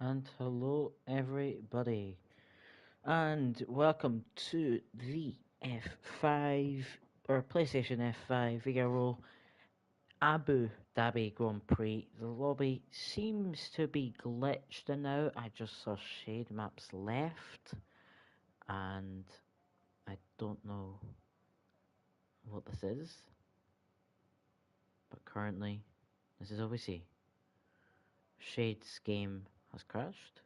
And hello, everybody, and welcome to the F5 or PlayStation F5 Ero Abu Dhabi Grand Prix. The lobby seems to be glitched now. I just saw shade maps left, and I don't know what this is, but currently, this is OVC. Shade's game has crashed.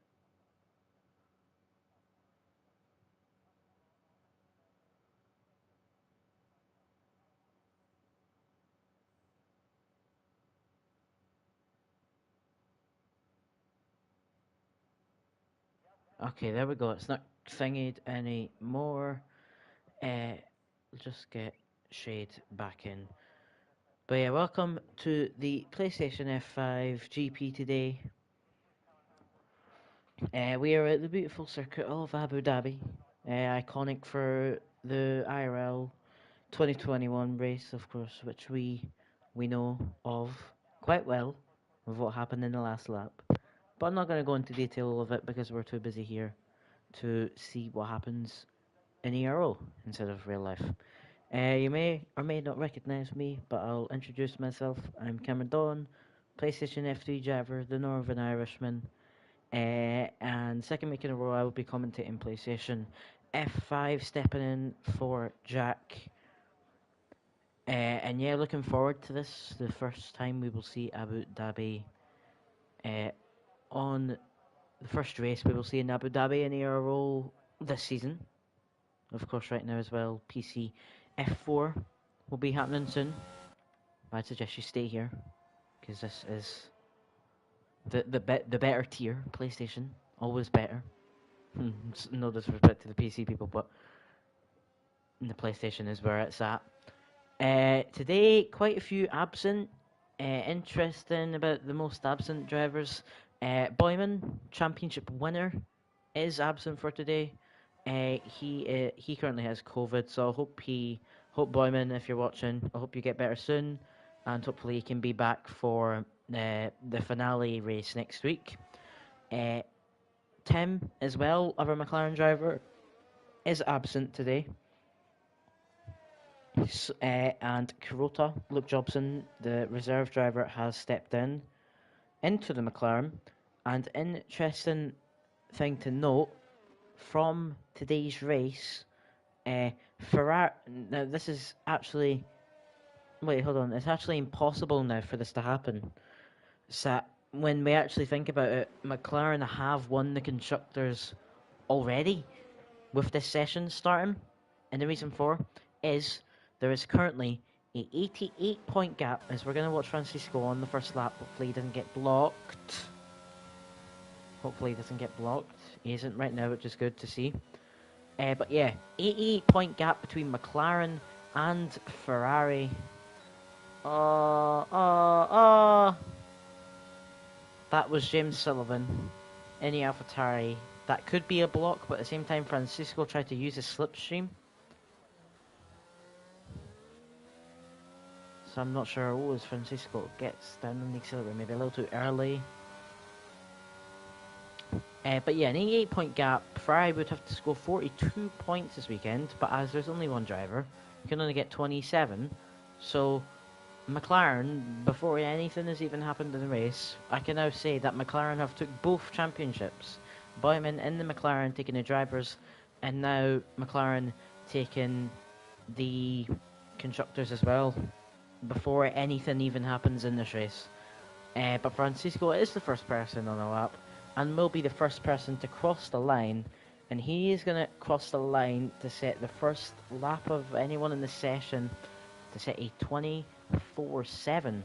Okay, there we go. It's not thingied anymore. Uh, just get Shade back in. But yeah, welcome to the PlayStation F5 GP today. We are at the beautiful circuit of Abu Dhabi, iconic for the IRL 2021 race, of course, which we know of quite well with what happened in the last lap. But I'm not going to go into detail of it because we're too busy here to see what happens in ERO instead of real life. You may or may not recognize me, but I'll introduce myself. I'm Cameron Dawn, PlayStation F3 driver, the Northern Irishman. And second week in a row, I will be commentating PlayStation F5, stepping in for Jack. And yeah, looking forward to this. The first time we will see Abu Dhabi on the first race we will see in Abu Dhabi in ERO this season. Of course, right now as well, PC F4 will be happening soon. I'd suggest you stay here because this is the better tier. PlayStation always better. No disrespect to the PC people, but the PlayStation is where it's at. Today, quite a few absent. Interesting about the most absent drivers. Boyman, championship winner, is absent for today. He currently has COVID, so I hope Boyman, if you're watching, I hope you get better soon, and hopefully he can be back for the finale race next week. Tim as well, other McLaren driver, is absent today. And Kurota, Luke Jobson, the reserve driver, has stepped into the McLaren. And interesting thing to note from today's race, Ferrari. Now this is actually. Wait, hold on. It's actually impossible now for this to happen. So when we actually think about it, McLaren have won the constructors already with this session starting, and the reason for is there is currently a 88-point gap as we're going to watch Francisco on the first lap. Hopefully he doesn't get blocked. He isn't right now, which is good to see. But yeah, 88-point gap between McLaren and Ferrari. That was James Sullivan in the AlphaTauri. That could be a block, but at the same time, Francisco tried to use his slipstream. So I'm not sure. As Francisco gets down on the accelerator, maybe a little too early. But yeah, an 88-point gap. Ferrari would have to score 42 points this weekend, but as there's only one driver, you can only get 27. So McLaren, before anything has even happened in the race, I can now say that McLaren have took both championships. Boyman in the McLaren taking the drivers, and now McLaren taking the constructors as well, before anything even happens in this race. But Francisco is the first person on the lap, and will be the first person to cross the line, and he is going to cross the line to set the first lap of anyone in the session to set a 24/7.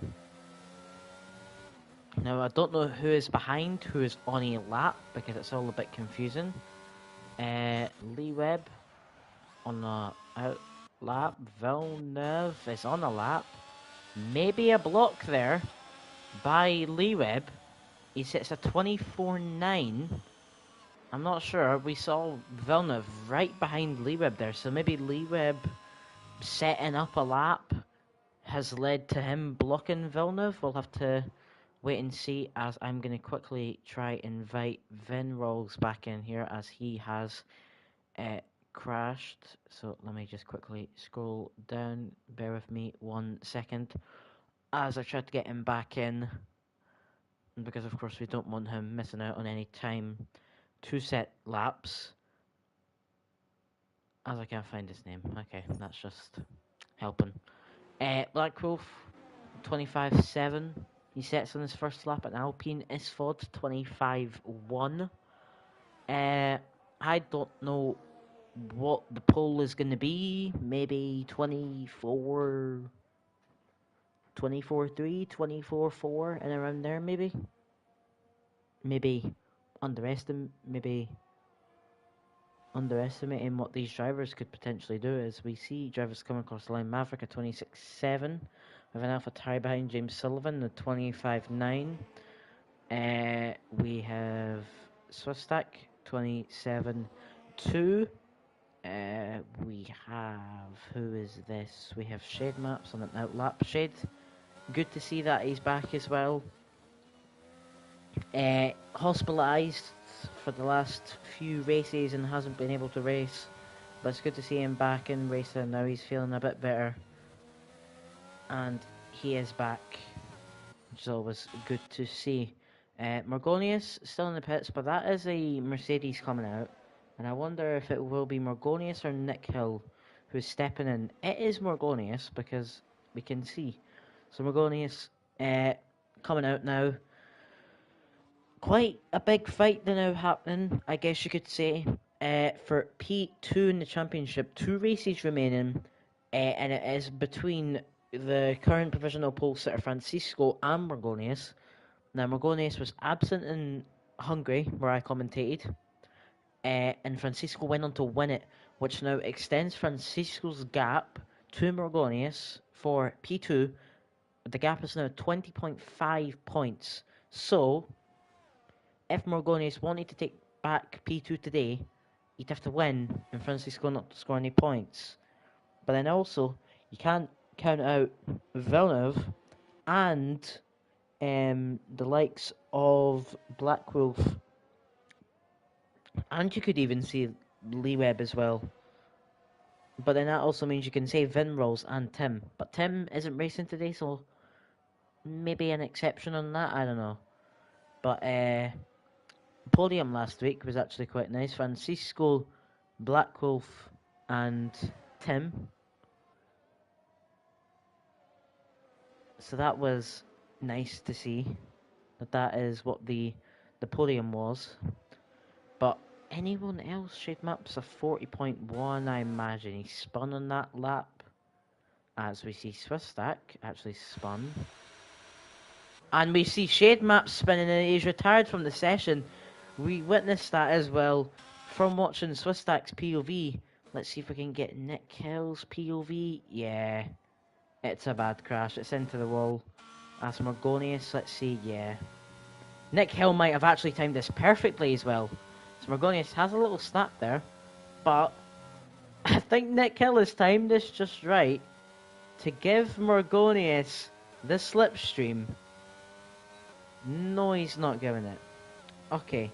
Now I don't know who is behind, who is on a lap, because it's all a bit confusing. Lee Webb on a out lap, Villeneuve is on a lap, maybe a block there by Lee Webb. He sets a 24/9. I'm not sure. We saw Villeneuve right behind Lee Webb there, so maybe Lee Webb setting up a lap has led to him blocking Villeneuve. We'll have to wait and see, as I'm going to quickly try invite Vin Rolls back in here, as he has crashed. So let me just quickly scroll down. Bear with me 1 second as I try to get him back in, because of course we don't want him missing out on any time to set laps. As I can't find his name. Okay, that's just helping. Black Wolf 25.7. He sets on his first lap at Alpine. Isfod 25.1. I don't know what the pole is going to be. Maybe 24, 24.3, 24.4, and around there maybe. Maybe underestimating what these drivers could potentially do, as we see drivers coming across the line. Maverick at 26.7, with an Alpha Tauri behind James Sullivan at 25.9. We have Swistack 27.2. We have, who is this? We have Shade Maps on an outlap. Shade, good to see that he's back as well. Hospitalised for the last few races and hasn't been able to race, but it's good to see him back in racing. Now he's feeling a bit better, and he is back, which is always good to see. Morgonius still in the pits, but that is a Mercedes coming out, and I wonder if it will be Morgonius or Nick Hill who's stepping in. It is Morgonius, because we can see. So Morgonius coming out now. Quite a big fight now happening, I guess you could say, for P2 in the championship. 2 races remaining, and it is between the current provisional pole sitter Francisco and Morgonius. Now, Morgonius was absent in Hungary, where I commentated, and Francisco went on to win it, which now extends Francisco's gap to Morgonius for P2. The gap is now 20.5 points. So, if Morgonius wanted to take back P2 today, he'd have to win and Francisco not to score any points. But then also, you can't count out Villeneuve and the likes of Black Wolf. And you could even see Lee Webb as well. But then that also means you can say Vin Rolls and Tim. But Tim isn't racing today, so maybe an exception on that, I don't know. But podium last week was actually quite nice. Francisco, Black Wolf, and Tim. So that was nice to see. That is what the podium was. But anyone else? Shade Maps a 40.1, I imagine. He spun on that lap. As we see Swistack actually spun. And we see Shade Maps spinning, and he's retired from the session. We witnessed that as well from watching Swistack's POV. Let's see if we can get Nick Hill's POV. Yeah, it's a bad crash. It's into the wall. As Morgonius, let's see, yeah. Nick Hill might have actually timed this perfectly as well. So Morgonius has a little snap there, but I think Nick Hill has timed this just right to give Morgonius the slipstream. No, he's not giving it. Okay.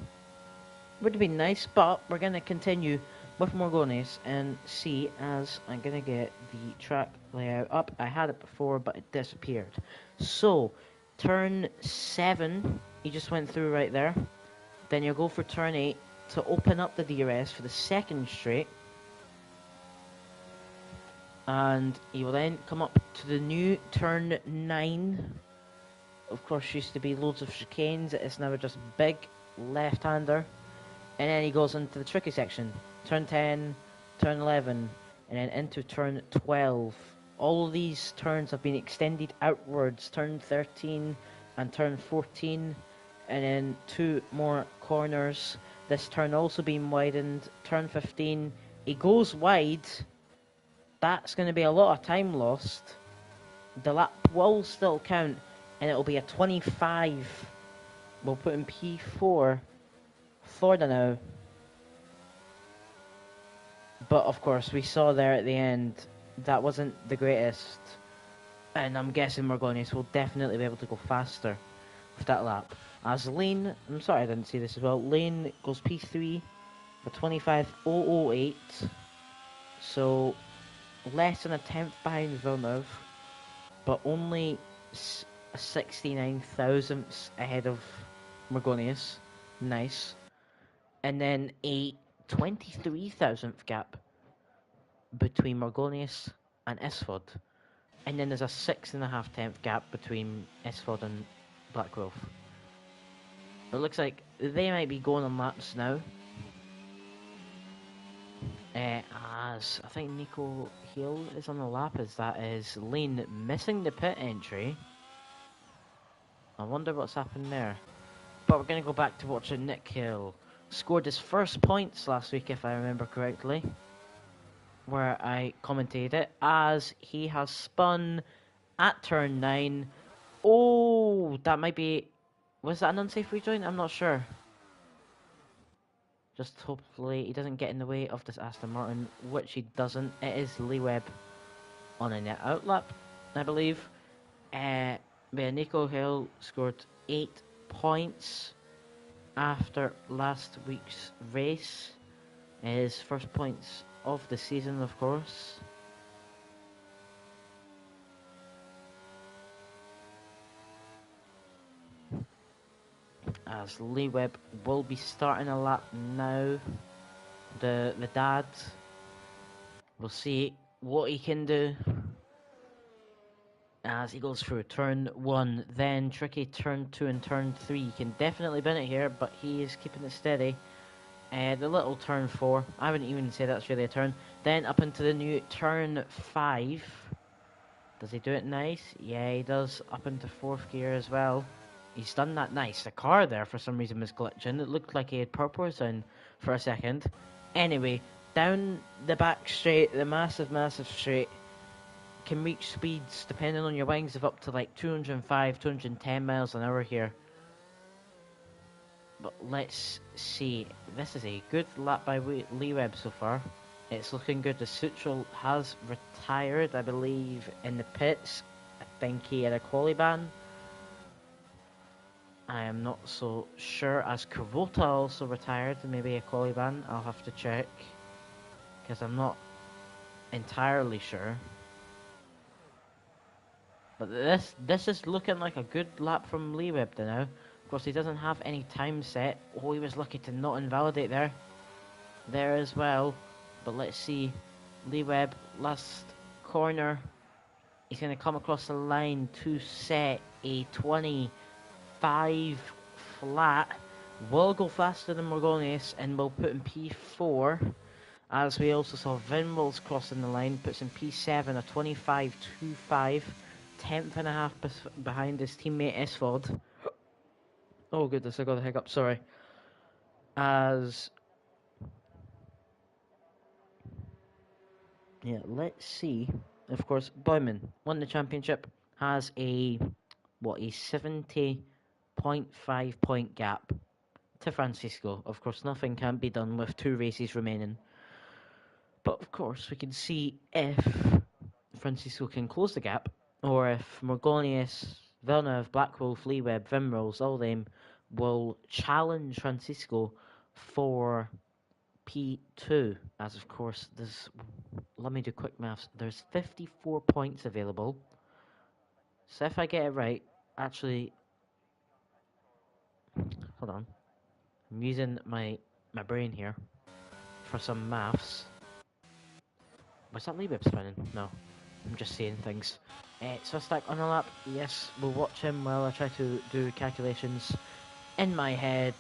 Would have been nice, but we're going to continue with Morgonius and see, as I'm going to get the track layout up. I had it before, but it disappeared. So, turn 7, he just went through right there. Then you'll go for turn 8 to open up the DRS for the second straight. And he will then come up to the new turn 9. Of course, used to be loads of chicanes. It's now just big left-hander. And then he goes into the tricky section. Turn 10, turn 11, and then into turn 12. All of these turns have been extended outwards. Turn 13 and turn 14. And then 2 more corners. This turn also being widened. Turn 15. He goes wide. That's going to be a lot of time lost. The lap will still count. And it'll be a 25. We'll put in P4 for the now. But of course, we saw there at the end, that wasn't the greatest. And I'm guessing Morgonius will definitely be able to go faster for that lap. As Lane, I'm sorry I didn't see this as well. Lane goes P3 for 25.008, so less than a tenth behind Villeneuve, but only 69 thousandths ahead of Margonius. Nice. And then a 23 thousandth gap between Margonius and Esfod. And then there's a 6.5 tenth gap between Esfod and Black Wolf. It looks like they might be going on laps now. As I think Nico Hill is on the lap, as that is Lane missing the pit entry. I wonder what's happened there. But we're going to go back to watching Nick Hill. Scored his first points last week, if I remember correctly, where I commentated it, as he has spun at turn 9. Oh, that might be... Was that an unsafe rejoin? I'm not sure. Just hopefully he doesn't get in the way of this Aston Martin, which he doesn't. It is Lee Webb on a net out lap, I believe. But Nico Hill scored 8 points after last week's race. His first points of the season, of course. As Lee Webb will be starting a lap now. The dad. We'll see what he can do as he goes through turn 1, then tricky turn 2 and turn 3. He can definitely bin it here, but he is keeping it steady. The little turn 4, I wouldn't even say that's really a turn. Then up into the new turn 5. Does he do it nice? Yeah, he does, up into 4th gear as well. He's done that nice. The car there for some reason was glitching. It looked like he had purpose in for a second. Anyway, down the back straight, the massive straight, can reach speeds depending on your wings of up to like 205, 210 miles an hour here. But let's see. This is a good lap by Lee Webb so far. It's looking good. The Sutral has retired, I believe, in the pits. I think he had a quali ban. I am not so sure, as Kubota also retired, maybe a quali ban. I'll have to check, because I'm not entirely sure. But this is looking like a good lap from Lee Webb now. Of course, he doesn't have any time set. Oh, he was lucky to not invalidate there as well. But let's see. Lee Webb, last corner. He's going to come across the line to set a 25 flat. Will go faster than Morgonius and will put in P4. As we also saw Vinwells crossing the line, puts in P7, a 25.25. 10th and a half behind his teammate Esford. Oh goodness, I got a hiccup, sorry. As... yeah, let's see. Of course, Boyman won the championship, has a 70.5 point gap to Francisco. Of course, nothing can be done with 2 races remaining. But of course, we can see if Francisco can close the gap, or if Morgonius, Villeneuve, Black Wolf, Lee Webb, Vimrose, all them will challenge Francisco for P2. As of course, let me do quick maths. There's 54 points available. So if I get it right, actually, hold on. I'm using my brain here for some maths. Was that Lee Webb spinning? No. I'm just saying things. Sustak on a lap, yes, we'll watch him while I try to do calculations in my head.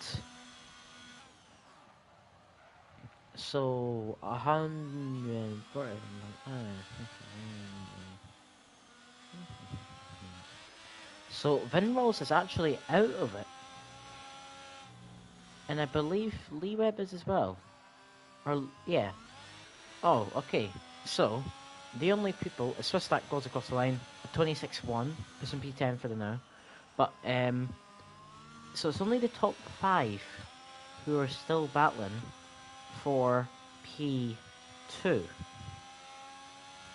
So, 140. So, Vinrose is actually out of it. And I believe Lee Webb is as well. Or, yeah. Oh, okay. So, the only people, Swistak goes across the line, 26-1, puts in P10 for the now. But, so it's only the top 5 who are still battling for P2,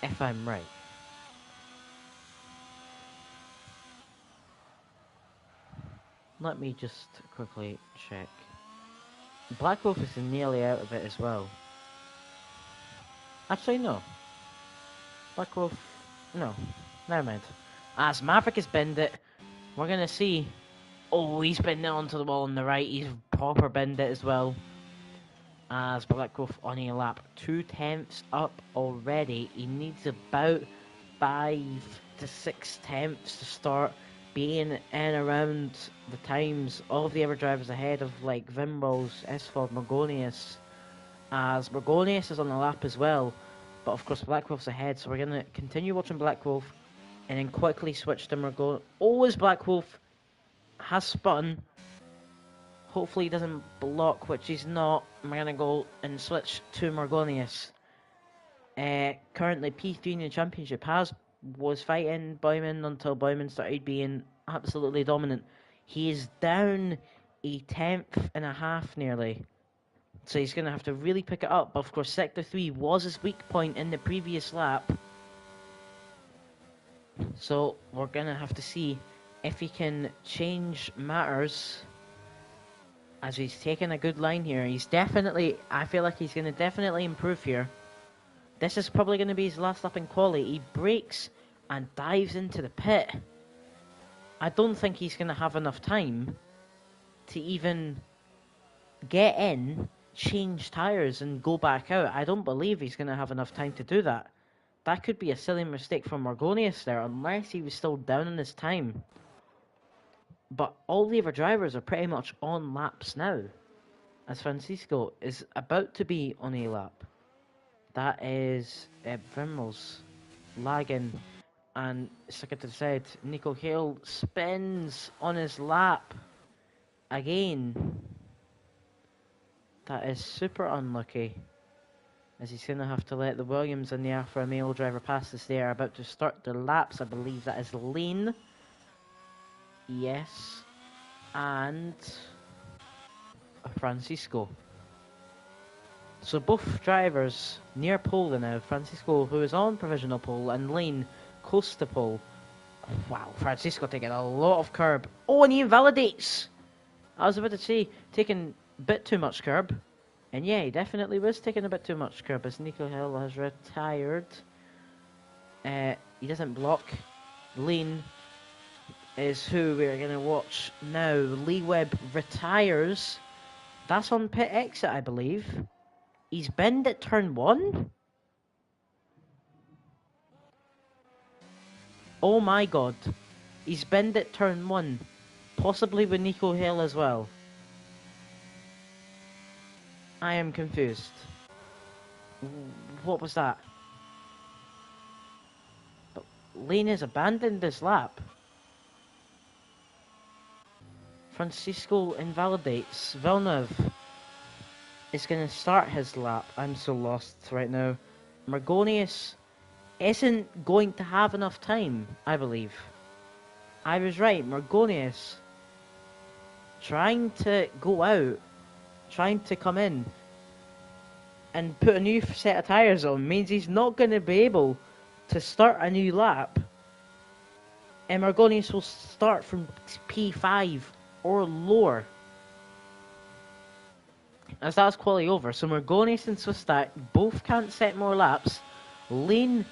if I'm right. let me just quickly check. Black Wolf is nearly out of it as well. Actually, no. Black Wolf, no. Never mind. As Maverick has binned it, we're going to see. Oh, he's binned it onto the wall on the right. He's proper binned it as well. As Black Wolf on a lap. 2/10 up already. He needs about 5 to 6 tenths to start being in around the times of the other drivers ahead of like Vimballs, S4, Margonius. As Margonius is on the lap as well. But of course Black Wolf's ahead, so we're going to continue watching Black Wolf and then quickly switch to Margonius. Always Black Wolf has spun. Hopefully he doesn't block, which he's not. We're going to go and switch to Margonius. Currently P3 in the championship was fighting Bowman until Bowman started being absolutely dominant. He is down a 10.5 nearly. So he's going to have to really pick it up. But of course Sector 3 was his weak point in the previous lap. So we're going to have to see if he can change matters. As he's taking a good line here. I feel like he's going to definitely improve here. This is probably going to be his last lap in quali. He brakes and dives into the pit. I don't think he's going to have enough time to even get in, change tyres and go back out. I don't believe he's going to have enough time to do that. That could be a silly mistake from Margonius there, unless he was still down in his time. But all the other drivers are pretty much on laps now, as Francisco is about to be on a lap. That is Vimmel's lagging, and second to the side, Nico Hale spins on his lap again. That is super unlucky, as he's going to have to let the Williams and the Alfa Romeo driver pass as they are about to start their laps. I believe that is Lane. Yes. And Francisco. So both drivers near pole now. Francisco, who is on provisional pole, and Lane close to pole. Wow, Francisco taking a lot of curb. Oh, and he invalidates! I was about to say, taking a bit too much curb. And yeah, he definitely was taking a bit too much curb, as Nico Hill has retired. He doesn't block. Lane is who we're going to watch now. Lee Webb retires. That's on pit exit, I believe. He's binned at turn 1? Oh my god. He's binned at turn 1. Possibly with Nico Hill as well. I am confused. What was that? But Lane has abandoned this lap. Francisco invalidates. Villeneuve is going to start his lap. I'm so lost right now. Margonius isn't going to have enough time, I believe. I was right. Margonius trying to go out, trying to come in and put a new set of tyres on means he's not going to be able to start a new lap. And Margonius will start from P5 or lower, as that's quality over. So Margonius and Swistak both can't set more laps. Lane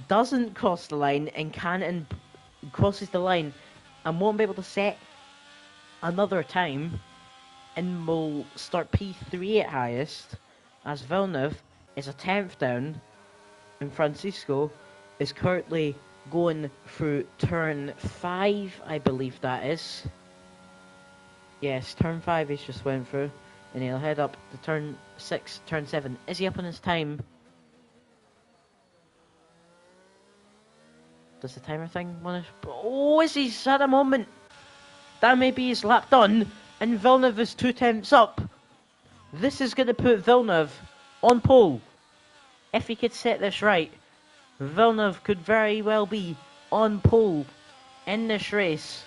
doesn't cross the line and crosses the line and won't be able to set another time, and will start P3 at highest, as Villeneuve is a 10th down, and Francisco is currently going through turn 5, I believe that is. Yes, turn 5 he's just went through, and he'll head up to turn 6, turn 7. Is he up on his time? Does the timer thing want to... Oh, is he at a moment? That may be his lap done, and Villeneuve is 2 tenths up. This is going to put Villeneuve on pole. If he could set this right, Villeneuve could very well be on pole in this race.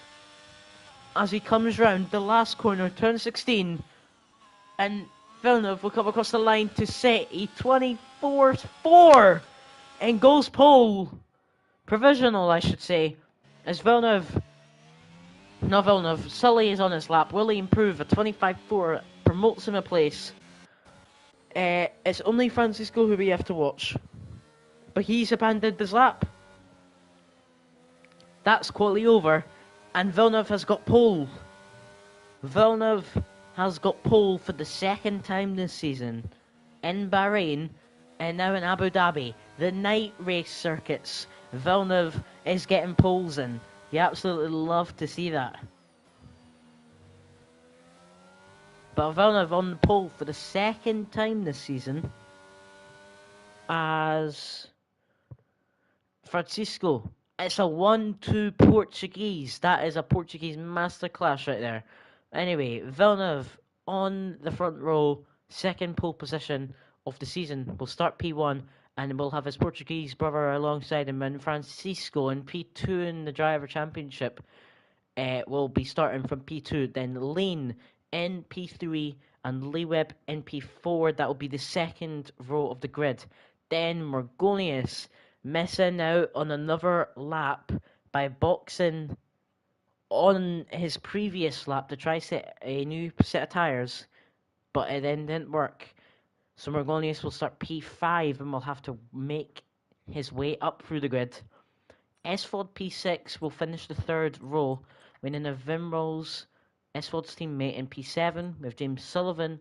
As he comes round the last corner, turn 16, and Villeneuve will come across the line to set a 24.4 and goes pole. Provisional, I should say, as Villeneuve No, Villeneuve. Sully is on his lap. Will he improve? A 25.4 promotes him a place. It's only Francisco who we have to watch. But he's abandoned his lap. That's quality over. And Villeneuve has got pole. Villeneuve has got pole for the second time this season. In Bahrain and now in Abu Dhabi. The night race circuits. Villeneuve is getting poles in. You absolutely love to see that. But Villeneuve on the pole for the second time this season as Francisco. It's a 1-2 Portuguese. That is a Portuguese masterclass right there. Anyway, Villeneuve on the front row, second pole position of the season. Will start P1 and will have his Portuguese brother alongside him. And Francisco in P2 in the Driver Championship will be starting from P2. Then Lane in P3 and Leeweb in P4. That will be the second row of the grid. Then Margonius missing out on another lap by boxing on his previous lap to try set a new set of tyres, but it then didn't work. So Margonius will start P5 and will have to make his way up through the grid. S-Ford P6 will finish the third row, winning a Vimrose S-Ford's teammate in P7 with James Sullivan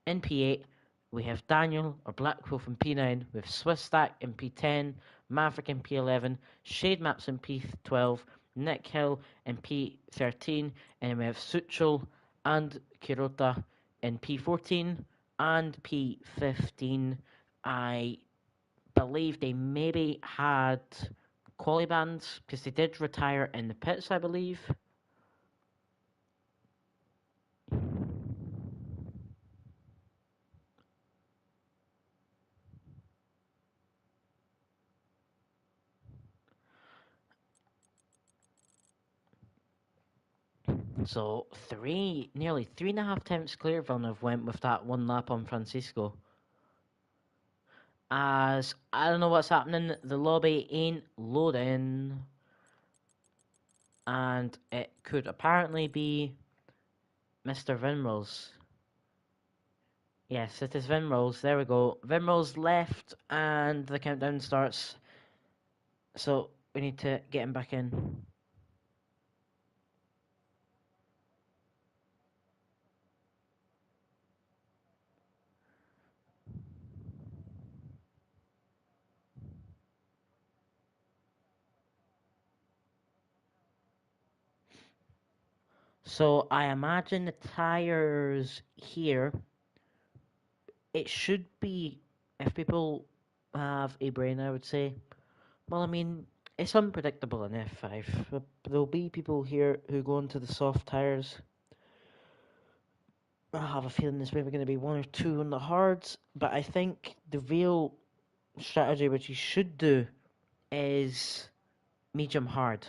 in P8. We have Daniel or Black Wolf in P9 with Swisstack in P10, Maverick in P11, Shade Maps in P12, Nick Hill in P13, and we have Suchel and Kirota in P14 and P15. I believe they maybe had quali bands because they did retire in the pits, I believe. So nearly 3.5 tenths clear Villeneuve went with that one lap on Francisco. As I don't know what's happening, the lobby ain't loading. And it could apparently be Mr. Vinrose. Yes, it is Vinrose. There we go. Vinrose left and the countdown starts. So we need to get him back in. So I imagine the tires here, it should be, if people have a brain, I would say, well, I mean, it's unpredictable in F5. There'll be people here who go into the soft tires. I have a feeling there's maybe going to be one or two on the hards, but I think the real strategy which you should do is medium hard.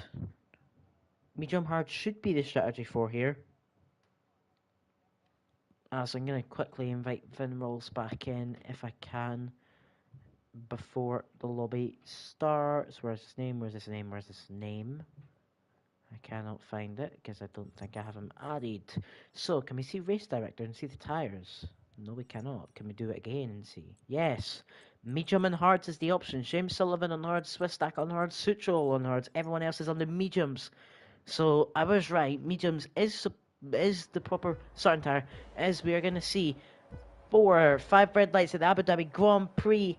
Medium hard should be the strategy for here. As I'm going to quickly invite Vin Rolls back in if I can before the lobby starts. Where's his name? Where's his name? Where's his name? I cannot find it because I don't think I have him added. So, can we see race director and see the tyres? No, we cannot. Can we do it again and see? Yes. Medium and hards is the option. James Sullivan on hards, Swisstack on hards, Sutrol on hards. Everyone else is on the mediums. So, I was right. Mediums is the proper starting tyre, as we are going to see 5 red lights at the Abu Dhabi Grand Prix.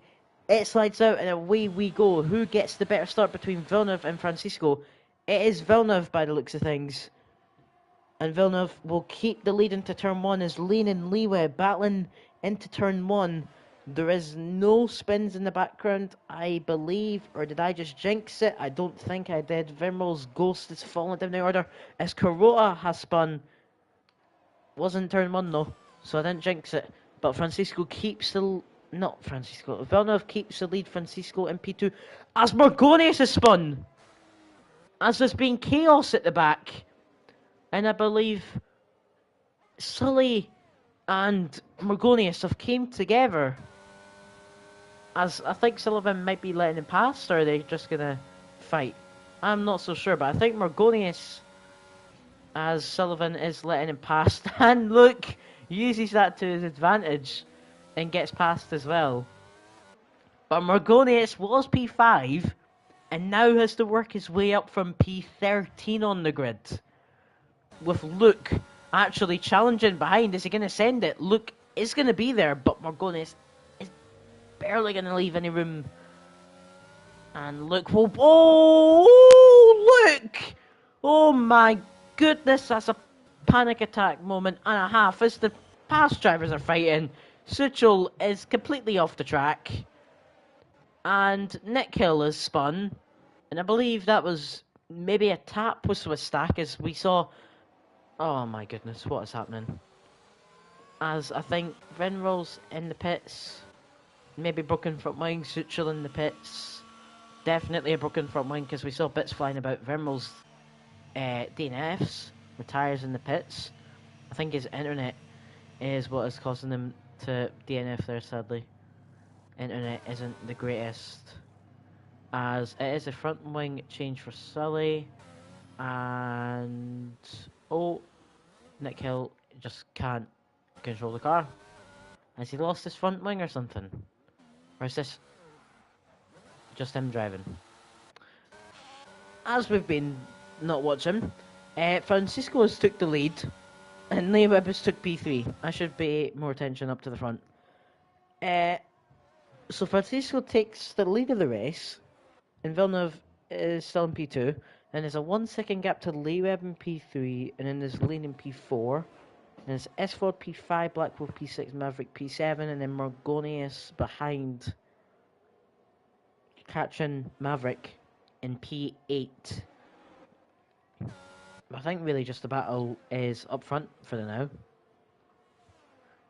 It slides out and away we go. Who gets the better start between Villeneuve and Francisco? It is Villeneuve by the looks of things. And Villeneuve will keep the lead into turn 1 as Lane and Leeway battling into turn 1. There is no spins in the background, I believe. Or did I just jinx it? I don't think I did. Vimrel's Ghost is falling down the order as Carota has spun. Wasn't turn 1 though, so I didn't jinx it. But Francisco keeps the... Not Francisco. Villeneuve keeps the lead. Francisco in P2 as Margonius has spun. As there's been chaos at the back. And I believe Sully and Margonius have came together. As I think Sullivan might be letting him pass, or are they just going to fight? I'm not so sure, but I think Margonius as Sullivan is letting him past, and look, uses that to his advantage and gets past as well. But Margonius was P5 and now has to work his way up from P13 on the grid. With Luke actually challenging behind, is he going to send it? Luke is going to be there, but Margonius is barely going to leave any room. And Luke will... Oh, Luke! Oh my goodness, that's a panic attack moment and a half as the past drivers are fighting. Suchel is completely off the track. And Nick Hill is spun. And I believe that was maybe a tap with a stack as we saw... Oh my goodness, what is happening? As I think Venrol's in the pits. Maybe broken front wing, Suchel in the pits. Definitely a broken front wing because we saw bits flying about. Venrol's DNFs, the tyres in the pits. I think his internet is what is causing him to DNF there, sadly. Internet isn't the greatest. As it is a front wing change for Sully. And... Oh, Nick Hill just can't control the car. Has he lost his front wing or something? Or is this just him driving? As we've been not watching, Francisco has took the lead and Lee Webb has took P3. I should pay more attention up to the front. So Francisco takes the lead of the race and Villeneuve is still in P2 and there's a 1 second gap to Lee Webb in P3 and then there's Lane in P4 and it's S4 P5, Blackwolf P6, Maverick P7 and then Margonius behind catching Maverick in P8. I think really just the battle is up front for the now.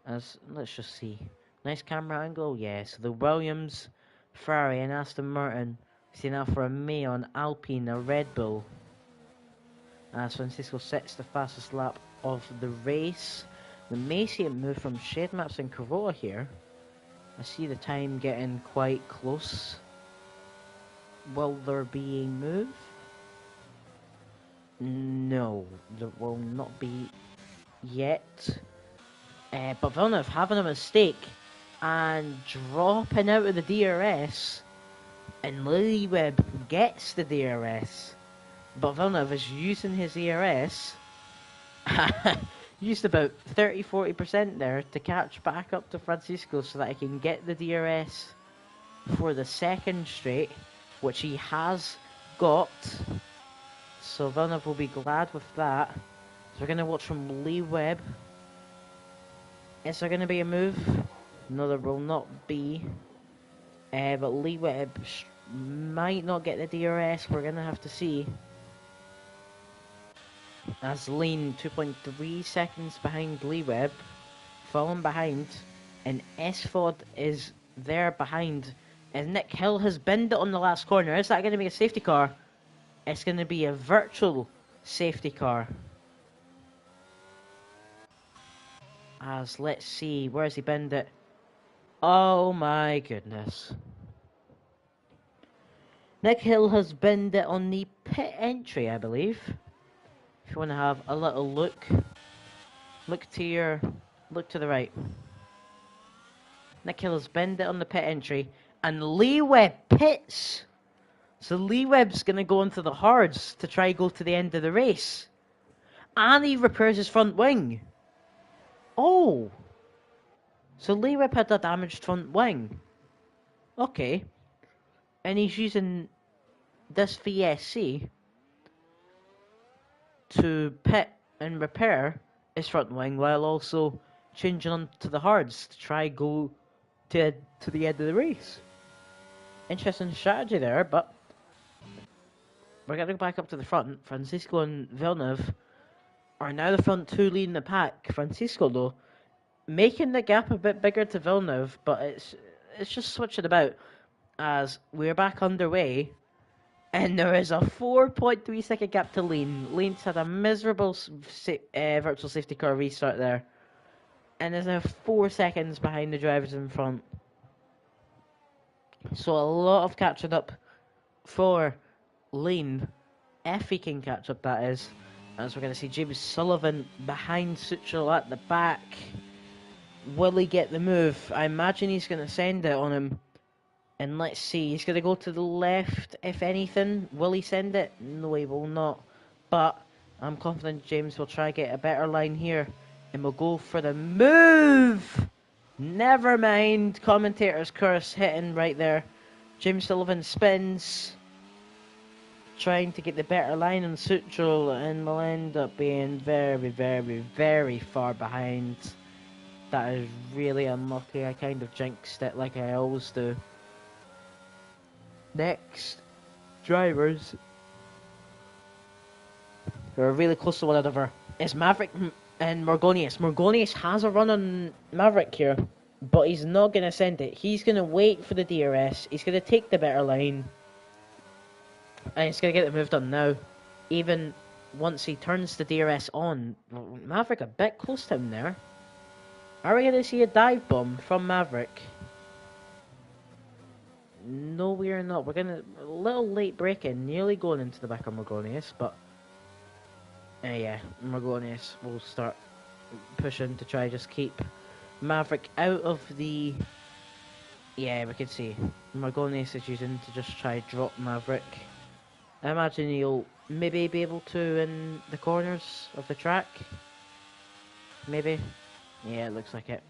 As let's just see. Nice camera angle, yeah. So the Williams, Ferrari and Aston Martin. See now for a Mayon, Alpine, a Red Bull. As Francisco sets the fastest lap of the race. We may see it move from Shade Maps and Corolla here. I see the time getting quite close. Will there be a move? No, there will not be yet. But Villeneuve having a mistake and dropping out of the DRS. And Lee Webb gets the DRS. But Villeneuve is using his ERS. Used about 30-40% there to catch back up to Francisco so that he can get the DRS for the second straight, which he has got. So Villeneuve will be glad with that. So we're going to watch from Lee Webb. Is there going to be a move? No, there will not be. But Lee Webb might not get the DRS. We're going to have to see. As Lane 2.3 seconds behind Lee Webb. Falling behind. And SFOD is there behind. And Nick Hill has binned it on the last corner. Is that going to be a safety car? It's going to be a virtual safety car. As let's see, where has he binned it? Oh my goodness. Nick Hill has binned it on the pit entry, I believe. If you want to have a little look, look to the right. Nick Hill has binned it on the pit entry, and Lee Webb pits. So Lee Webb's going to go into the hards to try go to the end of the race. And he repairs his front wing. Oh. So Lee Webb had a damaged front wing. Okay. And he's using this VSC to pit and repair his front wing while also changing on to the hards to try go to the end of the race. Interesting strategy there, but we're going to go back up to the front. Francisco and Villeneuve are now the front two leading the pack. Francisco, though, making the gap a bit bigger to Villeneuve, but it's just switching about as we're back underway. And there is a 4.3 second gap to Lane. Lane's had a miserable virtual safety car restart there. And there's now 4 seconds behind the drivers in front. So a lot of catching up for Lane, if he can catch up, that is. As we're going to see James Sullivan behind Suchel at the back. Will he get the move? I imagine he's going to send it on him. And let's see, he's going to go to the left, if anything. Will he send it? No, he will not. But I'm confident James will try to get a better line here. And we'll go for the move! Never mind. Commentator's curse hitting right there. James Sullivan spins. Trying to get the better line on Suchel. And will end up being very, very, very far behind. That is really unlucky. I kind of jinxed it like I always do. Next, drivers who are really close to one another is Maverick and Morgonius. Morgonius has a run on Maverick here, but he's not going to send it. He's going to wait for the DRS. He's going to take the better line, and he's going to get the move done now. Even once he turns the DRS on, Maverick a bit close to him there. Are we going to see a dive bomb from Maverick? No, we are not. We're gonna a little late braking, nearly going into the back of Morgonius, but yeah, Morgonius will start pushing to try just keep Maverick out of the. Yeah, we can see Morgonius is using to just try drop Maverick. I imagine he'll maybe be able to in the corners of the track. Maybe. Yeah, it looks like it.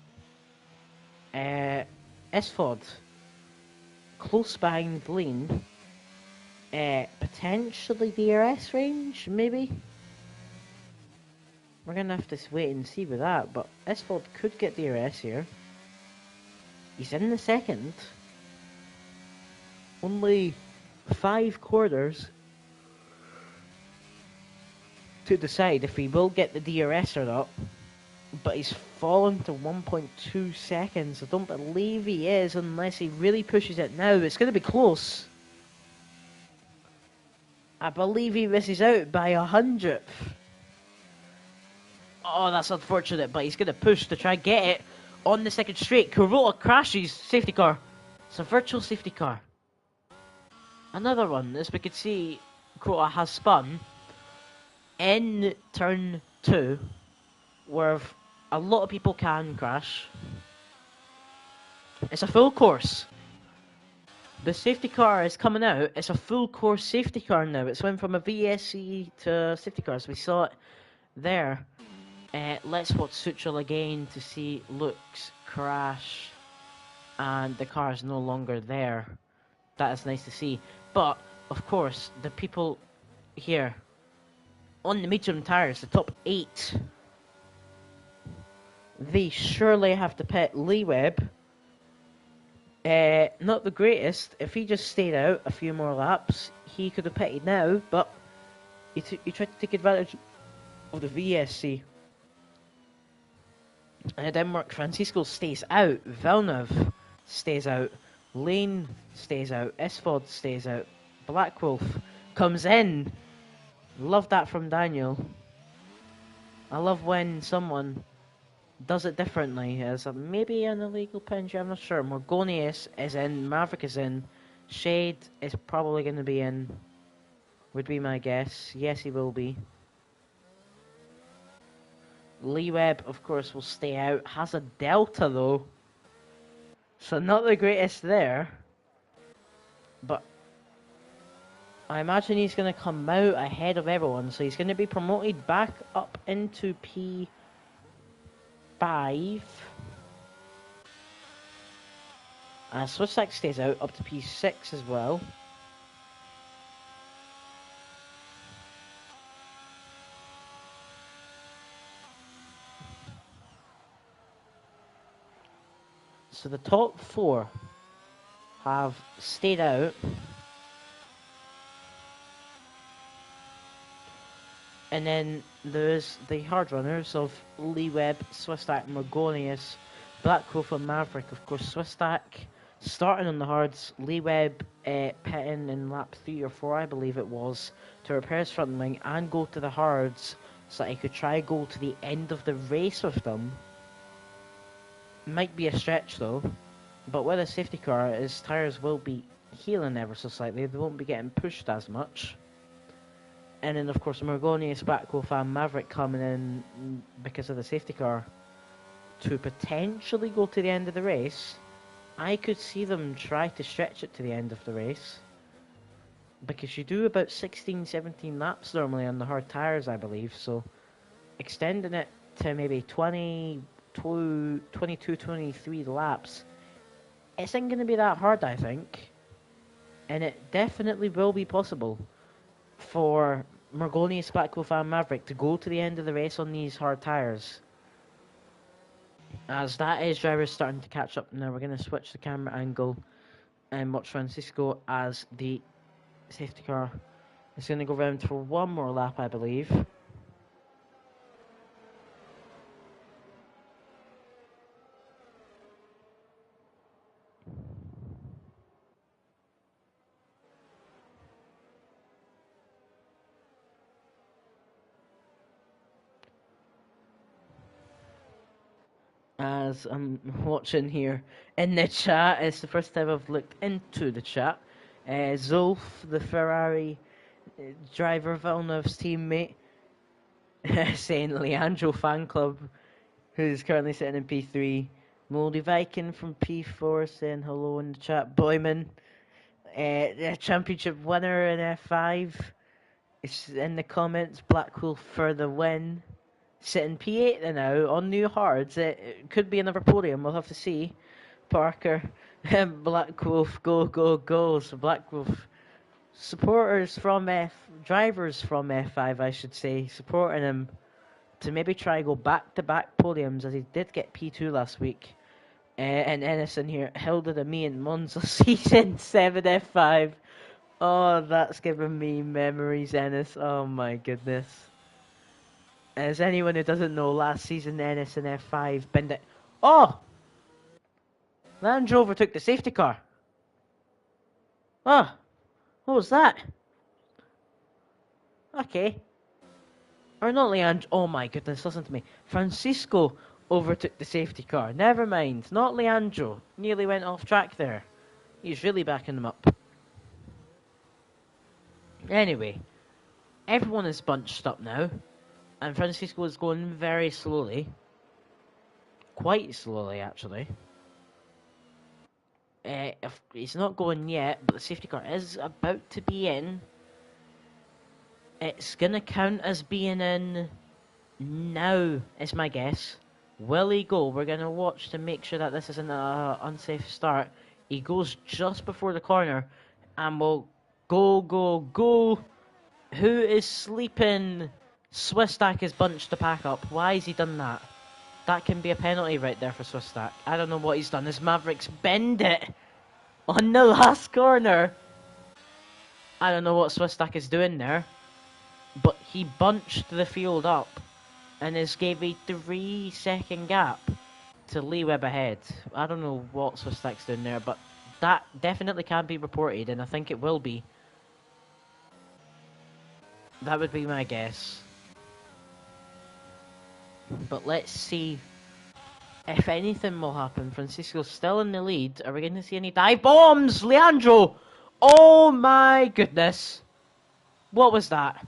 S5 close behind Lean. Potentially DRS range, maybe? We're going to have to wait and see with that, but S5 could get DRS here. He's in the second. Only 5 quarters to decide if he will get the DRS or not. But he's fallen to 1.2 seconds. I don't believe he is unless he really pushes it now. It's going to be close. I believe he misses out by 100th. Oh, that's unfortunate, but he's going to push to try and get it on the second straight. Kuroda crashes. Safety car. It's a virtual safety car. Another one, as we can see, Kuroda has spun in turn 2, where a lot of people can crash. It's a full course. The safety car is coming out. It's a full course safety car now. It's went from a VSC to safety cars. We saw it there. Let's watch Suchel again to see Luke's crash. And the car is no longer there. That is nice to see. But, of course, the people here on the medium tyres, the top 8, they surely have to pit Lee Webb. Not the greatest. If he just stayed out a few more laps, he could have pitted now, but he tried to take advantage of the VSC. And it didn't work. Francisco stays out. Villeneuve stays out. Lane stays out. S5 stays out. Black Wolf comes in. Love that from Daniel. I love when someone does it differently, as maybe an illegal pinch, I'm not sure. Morgonius is in, Maverick is in, Shade is probably going to be in, would be my guess. Yes, he will be. Lee Webb, of course, will stay out. Has a Delta, though, so not the greatest there. But I imagine he's going to come out ahead of everyone, so he's going to be promoted back up into P5. Swissack stays out up to P6 as well. So the top 4 have stayed out. And then there's the hard runners of Lee Webb, Swissack, Morgonius, Black Wolf and Maverick. Of course, Swissack starting on the hards, Lee Webb pitting in lap 3 or 4, I believe it was, to repair his front wing and go to the hards so that he could try go to the end of the race with them. Might be a stretch though, but with a safety car, his tyres will be healing ever so slightly. They won't be getting pushed as much. And then, of course, Margonius, Backwolf and Maverick coming in because of the safety car to potentially go to the end of the race. I could see them try to stretch it to the end of the race, because you do about 16, 17 laps normally on the hard tyres, I believe, so extending it to maybe 22, 23 laps isn't going to be that hard, I think, and it definitely will be possible for Margonius, Backwolf and Maverick to go to the end of the race on these hard tyres. As that is drivers starting to catch up now, we're going to switch the camera angle and watch Francisco as the safety car is going to go round for one more lap, I believe. As I'm watching here in the chat, it's the first time I've looked into the chat. Zolf, the Ferrari driver, Villeneuve's teammate, saying Leandro fan club, who's currently sitting in P3. Moldy Viking from P4 saying hello in the chat. Boyman, the championship winner in F5, is in the comments. Blackwolf for the win. Sitting P8 now on new hards. It could be another podium, we'll have to see. Parker, Blackwolf, go, go, go. So Blackwolf supporters from drivers from F5, I should say, supporting him to maybe try go back-to-back podiums, as he did get P2 last week. And Ennis in here, Hilda to me and Monza season 7 F5. Oh, that's giving me memories, Ennis. Oh my goodness. As anyone who doesn't know, last season Ennis in F5 binned it. Oh! Land Rover took the safety car. Oh, what was that? Okay. Or not Leandro. Oh my goodness, listen to me. Francisco overtook the safety car. Never mind. Not Leandro. Nearly went off track there. He's really backing them up. Anyway, everyone is bunched up now. And Francisco is going very slowly. Quite slowly, actually. If he's not going yet, but the safety car is about to be in. It's going to count as being in now, is my guess. Will he go? We're going to watch to make sure that this isn't an unsafe start. He goes just before the corner and will go, go, go. Who is sleeping? Swisstack is bunched to pack up. Why has he done that? That can be a penalty right there for Swisstack. I don't know what he's done. His Mavericks bend it on the last corner. I don't know what Swisstack is doing there. But he bunched the field up and has gave a 3-second gap to Lee Webb ahead. I don't know what Swisstack's doing there, but that definitely can be reported, and I think it will be. That would be my guess. But let's see if anything will happen. Francisco's still in the lead. Are we going to see any dive bombs? Leandro! Oh my goodness. What was that?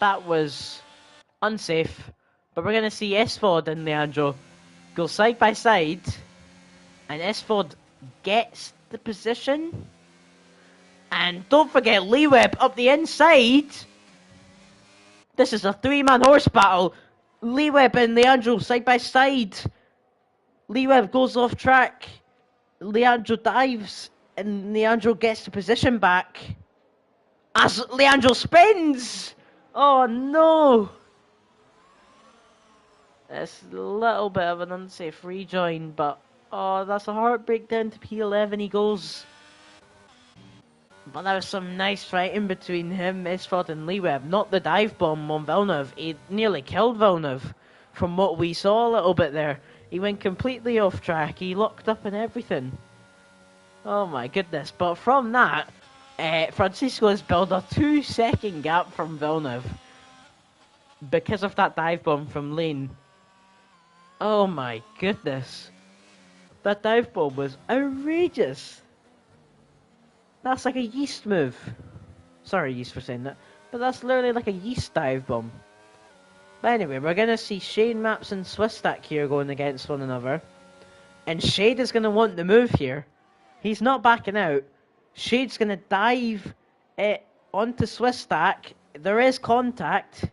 That was unsafe. But we're going to see Esford and Leandro go side by side. And Esford gets the position. And don't forget Lee Webb up the inside. This is a 3-man horse battle. Lee Webb and Leandro side by side. Lee Webb goes off track. Leandro dives. And Leandro gets the position back. As Leandro spins. Oh no. It's a little bit of an unsafe rejoin. But oh, that's a heartbreak down to P11. He goes. But there was some nice fighting between him, Esford and Lee Webb. Not the dive bomb on Villeneuve. He nearly killed Villeneuve from what we saw a little bit there. He went completely off track. He locked up and everything. Oh my goodness. But from that, Francisco has built a 2-second gap from Villeneuve. Because of that dive bomb from Lane. Oh my goodness. That dive bomb was outrageous. That's like a yeast move. Sorry, yeast, for saying that. But that's literally like a yeast dive bomb. But anyway, we're going to see Shade Maps and Swisstack here going against one another. And Shade is going to want the move here. He's not backing out. Shade's going to dive onto Swisstack. There is contact.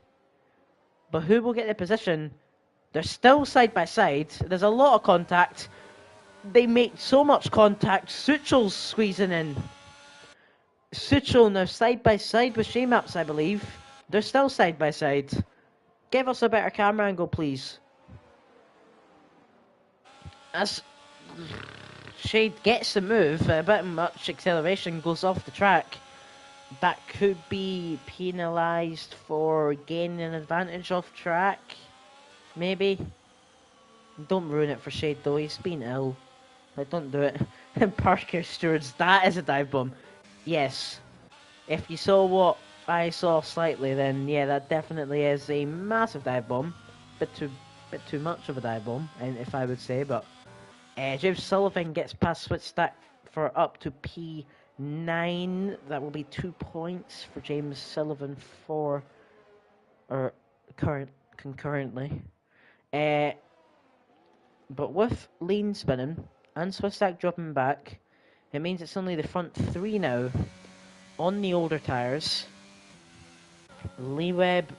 But who will get the position? They're still side by side. There's a lot of contact. They make so much contact. Suchel's squeezing in. Suchel now side by side with Shaymaps, I believe. They're still side by side. Give us a better camera angle, please. As Shade gets the move, a bit much acceleration goes off the track. That could be penalised for gaining an advantage off track. Maybe. Don't ruin it for Shade though, he's been ill. Like, don't do it. Parker Stewards, that is a dive bomb. Yes. If you saw what I saw slightly, then yeah, that definitely is a massive dive bomb. Bit too much of a dive bomb, and if I would say, but James Sullivan gets past Switchstack for up to P9. That will be 2 points for James Sullivan concurrently. But with Lean spinning and Switchstack dropping back, it means it's only the front three now on the older tyres. Lee Webb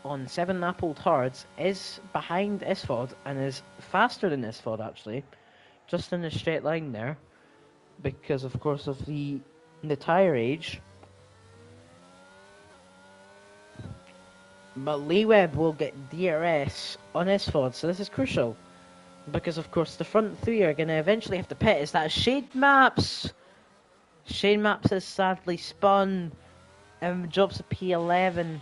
on 7-lap-old hards is behind Isford and is faster than Isford actually, just in a straight line there, because of course of the tyre age. But Lee Webb will get DRS on Isford, so this is crucial, because of course the front three are going to eventually have to pit. Is that Shade Maps? Shade Maps has sadly spun and drops a P11.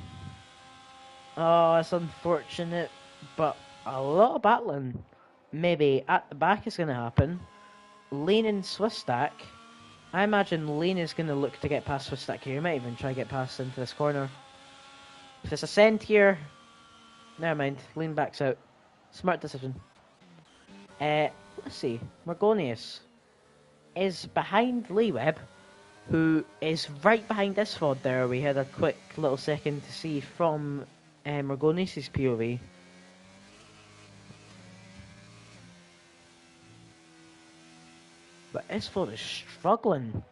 Oh, it's unfortunate, but a lot of battling maybe at the back is going to happen. Lane and Swisstack. I imagine Lane is going to look to get past Swisstack here. He might even try to get past into this corner. If it's a send here, never mind. Lane backs out. Smart decision. Let's see. Morgonius is behind Lee Webb, who is right behind Isford there. We had a quick little second to see from Morgonius' POV. But Isford is struggling,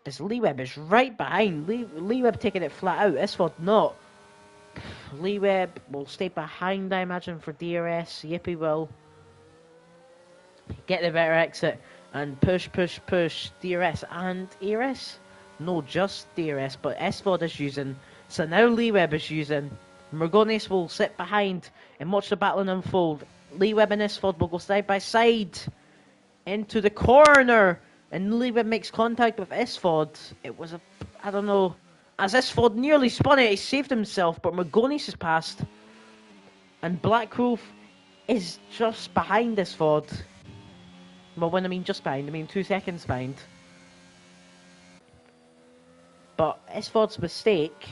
as Lee Webb is right behind. Lee Webb taking it flat out, Isford not. Lee Webb will stay behind, I imagine, for DRS. Yippee will get the better exit and push. DRS and ERS? No, just DRS, but Isford is using. So now Lee Webb is using. Morgonius will sit behind and watch the battling unfold. Lee Webb and Isford will go side by side into the corner, and Lee Webb makes contact with Isford. It was I don't know. As Isford nearly spun it, he saved himself, but Morgonius has passed. And Black Wolf is just behind Isford. Well, when I mean just behind, I mean 2 seconds behind. But Isford's mistake,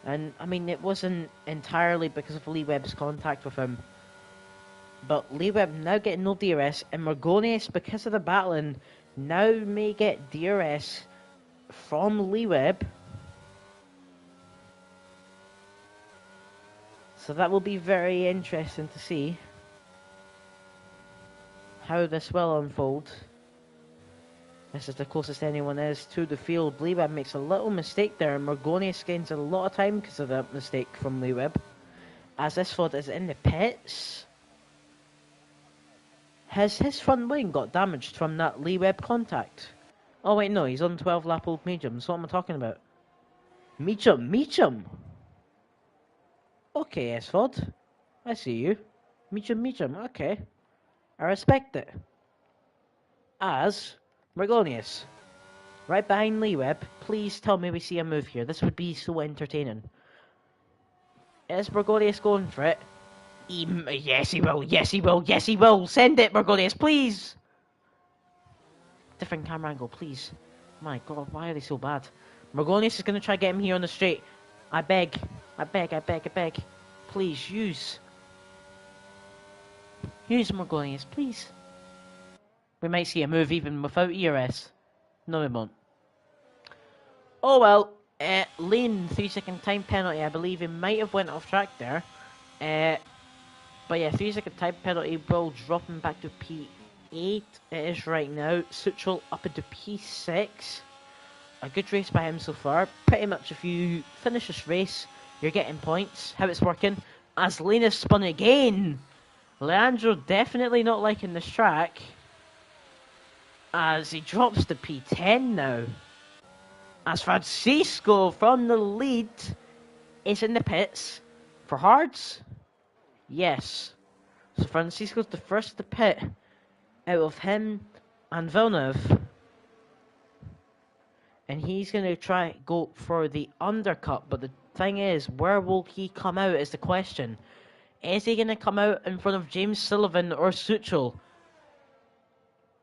and I mean it wasn't entirely because of Lee Webb's contact with him, but Lee Webb now getting no DRS, and Morgonius, because of the battling, now may get DRS from Lee Webb. So that will be very interesting to see how this will unfold. This is the closest anyone is to the field. Lee Webb makes a little mistake there, and Morgonius gains a lot of time because of that mistake from Lee Webb. As Isford is in the pits. Has his front wing got damaged from that Lee Webb contact? Oh wait, no, he's on 12-lap-old mediums. What am I talking about? Meacham! Okay, Isford. I see you. Meacham, okay. I respect it. As Morgonius, right behind Lee Webb, please tell me we see a move here. This would be so entertaining. Is Morgonius going for it? Yes, he will. Send it, Morgonius, please. Different camera angle, please. My God, why are they so bad? Morgonius is going to try to get him here on the straight. I beg. Please, use Morgonius, please. We might see a move even without ERS. No, we won't. Oh well, Lane, 3-second time penalty. I believe he might have went off track there. But yeah, 3-second time penalty will drop him back to P8. It is right now. Suchel up into P6. A good race by him so far. Pretty much if you finish this race, you're getting points. How it's working. As Lane is spun again. Leandro definitely not liking this track. As he drops to P10 now. As Francisco from the lead is in the pits for hards. Yes. So Francisco's the first to pit out of him and Villeneuve. And he's going to try go for the undercut. But the thing is, where will he come out is the question. Is he going to come out in front of James Sullivan or Suchel?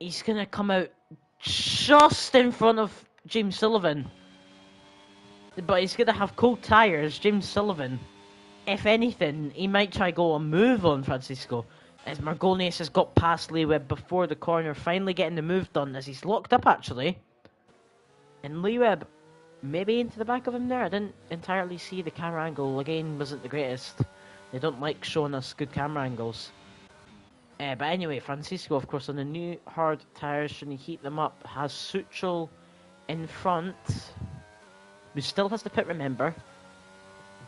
He's going to come out just in front of James Sullivan. But he's going to have cold tyres, James Sullivan. If anything, he might try go a move on Francisco. As Margonius has got past Lee Webb before the corner, finally getting the move done as he's locked up actually. And Lee Webb maybe into the back of him there. I didn't entirely see the camera angle. Again, wasn't the greatest. They don't like showing us good camera angles. But anyway, Francisco, of course, on the new hard tyres, shouldn't heat them up, has Suchel in front, who still has the pit, remember.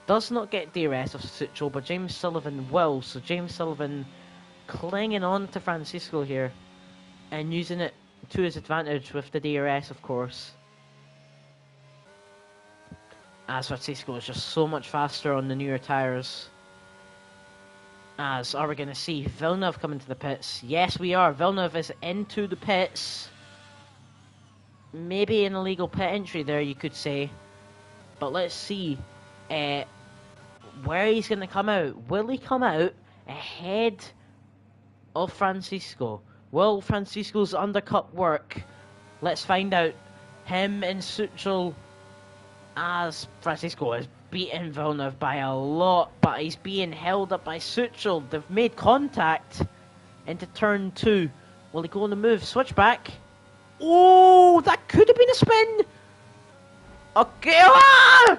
Does not get DRS of Suchel, but James Sullivan will. So James Sullivan clinging on to Francisco here and using it to his advantage with the DRS, of course. As Francisco is just so much faster on the newer tyres. As are we going to see Villeneuve coming to the pits? Yes, we are. Villeneuve is into the pits. Maybe an illegal pit entry there, you could say. But let's see where he's going to come out. Will he come out ahead of Francisco? Will Francisco's undercut work? Let's find out. Him and Suchel, as Francisco is beating Villeneuve by a lot, but he's being held up by Suchel. They've made contact into turn 2. Will he go on the move? Switch back. Oh, that could have been a spin. Okay. Ah!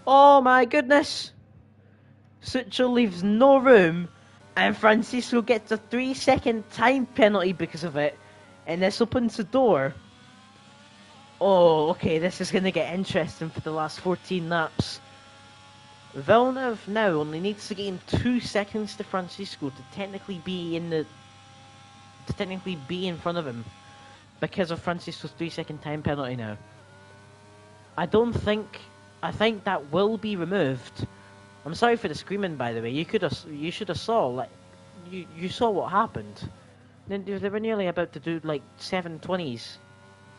Oh my goodness. Suchel leaves no room, and Francisco gets a 3-second time penalty because of it, and this opens the door. Oh, okay, this is going to get interesting for the last 14 laps. Villeneuve now only needs to gain 2 seconds to Francisco to technically be in front of him because of Francisco's 3-second time penalty now. I think that will be removed. I'm sorry for the screaming, by the way. You should have saw, like, you saw what happened. They were nearly about to do like 720s.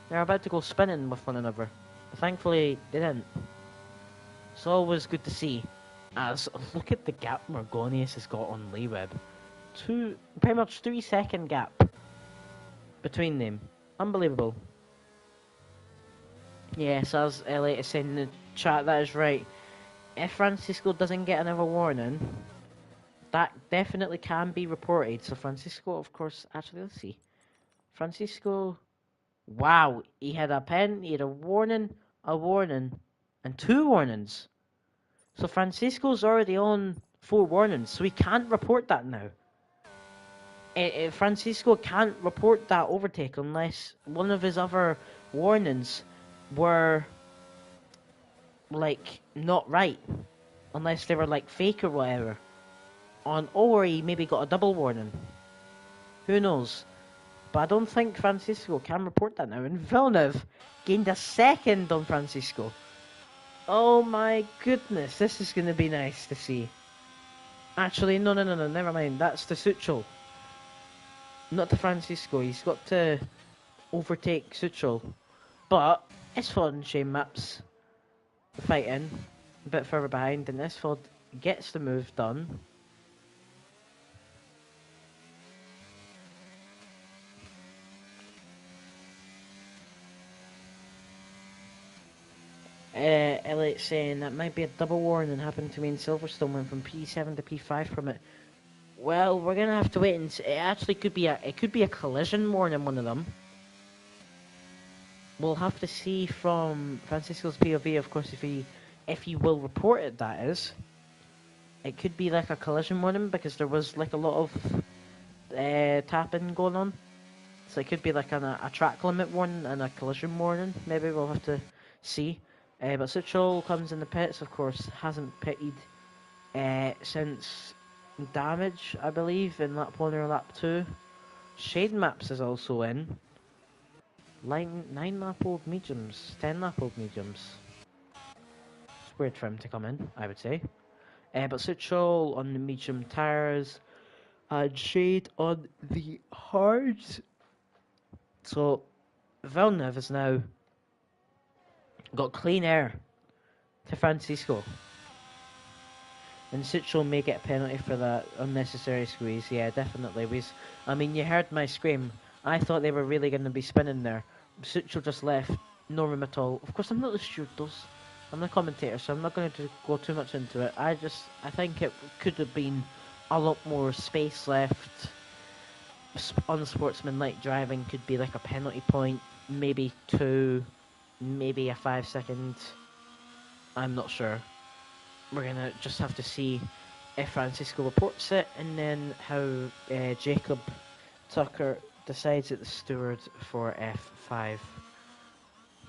They're about to go spinning with one another. But thankfully, they didn't. It's always good to see. As, look at the gap Margonius has got on Lee Webb. Pretty much 3-second gap between them. Unbelievable. Yes, as Elliot is saying in the chat, that is right. If Francisco doesn't get another warning, that definitely can be reported. So Francisco, of course, actually, let's see. Francisco... Wow, he had a pen, he had a warning, and 2 warnings. So Francisco's already on 4 warnings, so he can't report that now. Francisco can't report that overtake unless one of his other warnings were, like, not right. Unless they were, like, fake or whatever. Or he maybe got a double warning. Who knows? But I don't think Francisco can report that now. And Villeneuve gained a second on Francisco. Oh my goodness, this is going to be nice to see. Actually, no, never mind. That's the Suchel. Not to Francisco. He's got to overtake Suchel. But Isford Shane Maps fighting a bit further behind. And Isford gets the move done. Elliot saying that might be a double warning happened to me in Silverstone, went from P7 to P5 from it. Well, we're gonna have to wait and see. It actually could be a collision warning, one of them. we'll have to see from Francisco's POV, of course, if he will report it. That is, it could be like a collision warning because there was like a lot of tapping going on. So it could be like a track limit warning and a collision warning. Maybe we'll have to see. But Suchol comes in the pits, of course, hasn't pitted since damage, I believe, in lap 1 or lap 2. Shade Maps is also in. 9 lap old mediums, 10 lap old mediums. It's weird for him to come in, I would say. But Suchol on the medium tyres and Shade on the hards. So Villeneuve has now got clean air to Francisco. And Suchol may get a penalty for that unnecessary squeeze. Yeah, definitely. I mean, you heard my scream. I thought they were really going to be spinning there. Suchol just left. No room at all. Of course, I'm not the stewardess. I'm the commentator, so I'm not going to go too much into it. I think it could have been a lot more space left. Unsportsmanlike driving could be like a penalty point. Maybe 2. Maybe a 5-second. I'm not sure. We're going to just have to see if Francisco reports it and then how Jacob Tucker decides at the steward for F5.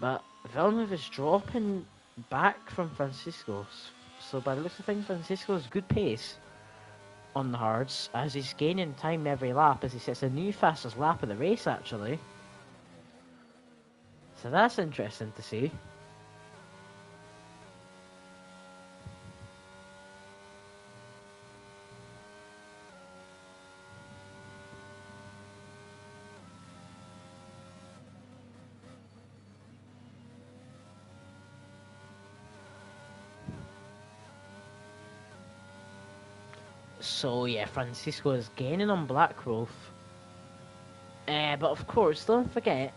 But Villeneuve is dropping back from Francisco. So by the looks of things, Francisco has good pace on the hards as he's gaining time every lap as he sets a new fastest lap of the race actually. So that's interesting to see. So yeah, Francisco is gaining on Blackroth. But of course, don't forget,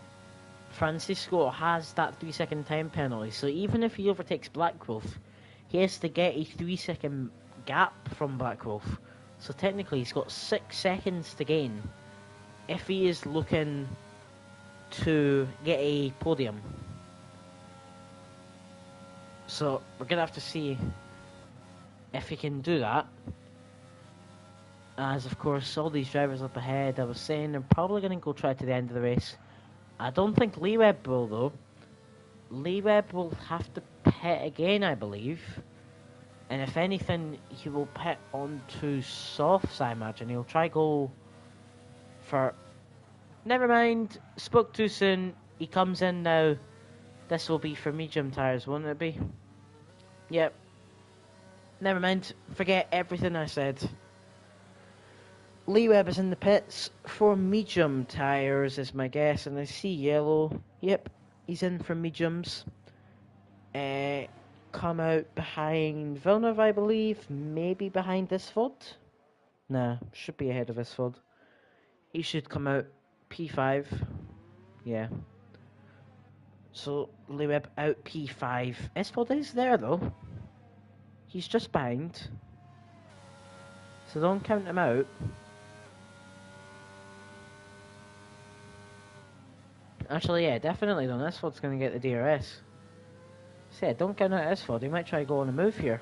Francisco has that 3-second time penalty. So even if he overtakes Blackroth, he has to get a 3-second gap from Blackroth. So technically he's got 6 seconds to gain if he is looking to get a podium. So we're going to have to see if he can do that. As of course all these drivers up ahead, I was saying they're probably going to go try to the end of the race. I don't think Lee Webb will though. Lee Webb will have to pit again, I believe. And if anything, he will pit onto softs, I imagine. He'll try go for... Never mind, spoke too soon. He comes in now. This will be for medium tyres, won't it be? Yep. Never mind, forget everything I said. Lee Webb is in the pits for medium tyres is my guess, and I see yellow. Yep, he's in for mediums. Come out behind Villeneuve, I believe. Maybe behind Isford. Nah, should be ahead of Isford. He should come out P5. Yeah. So Lee Webb out P5. Isford is there though. He's just behind. So don't count him out. Actually, yeah, definitely don't. Isford's going to get the DRS. Say, don't count out Isford. He might try to go on a move here.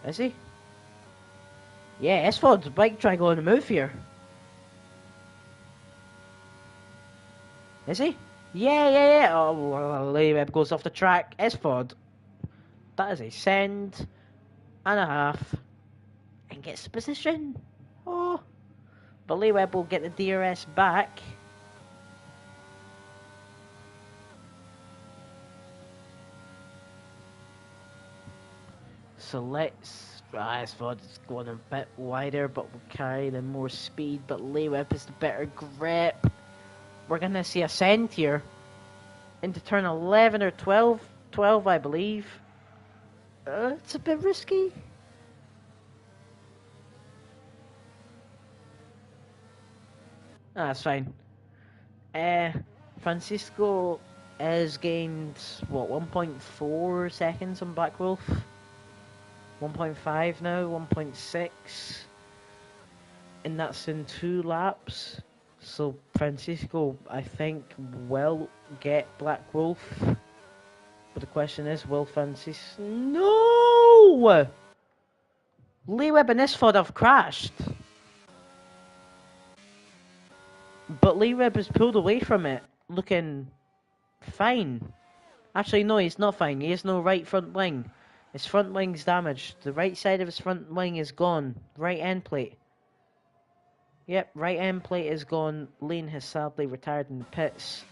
Is he? Yeah, Isford might try to go on a move here. Is he? Yeah. Oh, Lee Webb goes off the track. Isford. That is a send and a half. And gets the position. Oh. But Lee Webb will get the DRS back. So let's... Isford is going a bit wider, but will carry the more speed. But Lee Webb is the better grip. We're going to see a send here. Into turn 11 or 12. 12, I believe. It's a bit risky. That's fine. Francisco has gained, what, 1.4 seconds on Blackwolf? 1.5 now, 1.6. And that's in 2 laps. So Francisco, I think, will get Black Wolf. But the question is, will Francisco... No! Lee Webb and Isford have crashed. But Lee Webb has pulled away from it, looking fine. Actually, no, he's not fine. He has no right front wing. His front wing's damaged. The right side of his front wing is gone. Right end plate. Yep, right end plate is gone. Lane has sadly retired in the pits.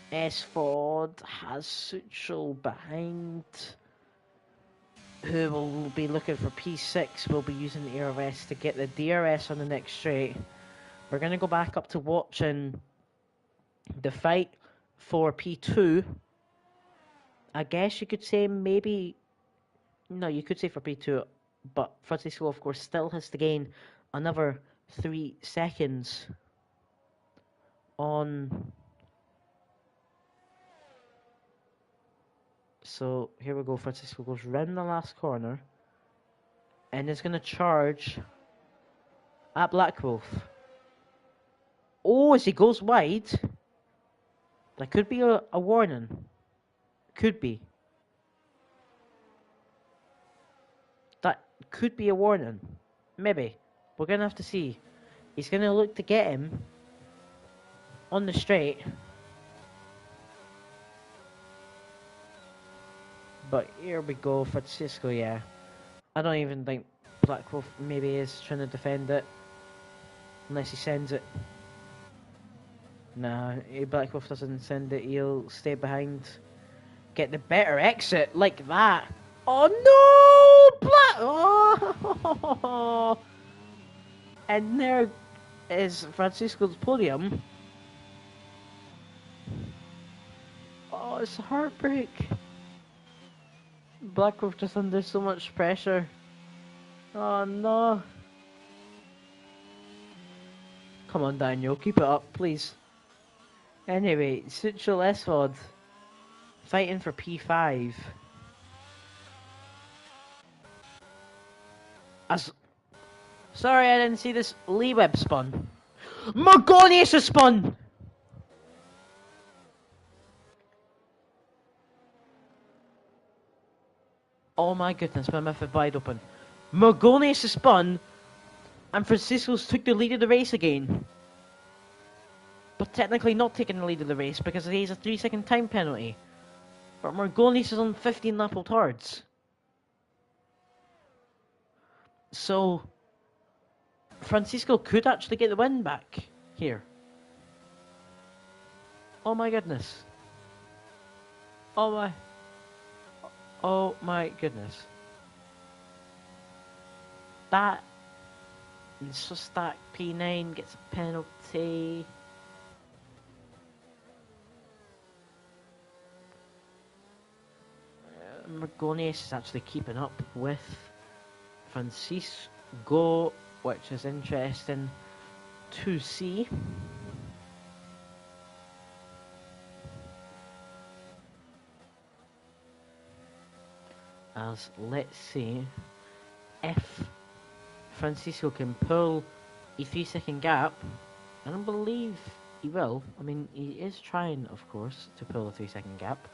Esford has Suchel behind, who will be looking for P6. Will be using the Ero Ps to get the DRS on the next straight. We're going to go back up to watching the fight for P2. I guess you could say maybe... No, you could say for P2, but Francisco, of course, still has to gain another 3 seconds on... So, here we go. Francisco goes round the last corner and is going to charge at Black Wolf. Oh, as he goes wide, that could be a warning. Could be. That could be a warning. Maybe. We're going to have to see. He's going to look to get him on the straight. But here we go, Francisco, yeah. I don't even think Black Wolf maybe is trying to defend it. Unless he sends it. Nah, Black Wolf doesn't send it. He'll stay behind. Get the better exit like that. Oh no! Black... Oh! And there is Francisco's podium. Oh, it's a heartbreak. Black Wolf just under so much pressure. Oh no. Come on, Daniel, keep it up, please. Anyway, Suchel Esford fighting for P5. Sorry, I didn't see this. Lee Webb spun. Margonius has spun! Oh my goodness, my mouth is wide open. Margonius has spun, and Francisco's took the lead of the race again. But technically not taking the lead of the race because he has a 3-second time penalty. But Margonius is on 15 lap retards. So Francisco could actually get the win back here. Oh my goodness. Oh my goodness. That Sustak P9 gets a penalty. Margonius is actually keeping up with Francisco, which is interesting to see. As let's see if Francisco can pull a 3-second gap. I don't believe he will. I mean, he is trying, of course, to pull a 3-second gap.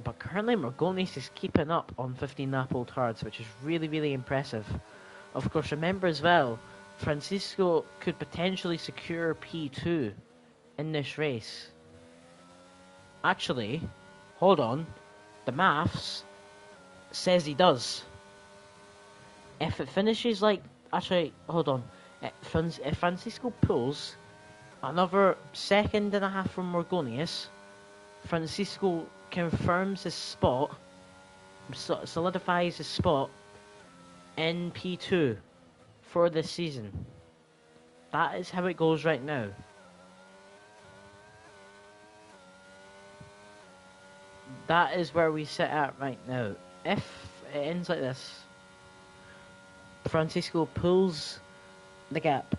But currently Margonius is keeping up on 15 lap old cards, which is really, really impressive. Of course, remember as well, Francisco could potentially secure P2 in this race. Actually, hold on. The maths says he does. If it finishes like... Actually, hold on. If Francisco pulls another 1.5 seconds from Margonius, Francisco confirms his spot, solidifies his spot in P2 for this season. That is how it goes right now. That is where we sit at right now. If it ends like this, Francisco pulls the gap.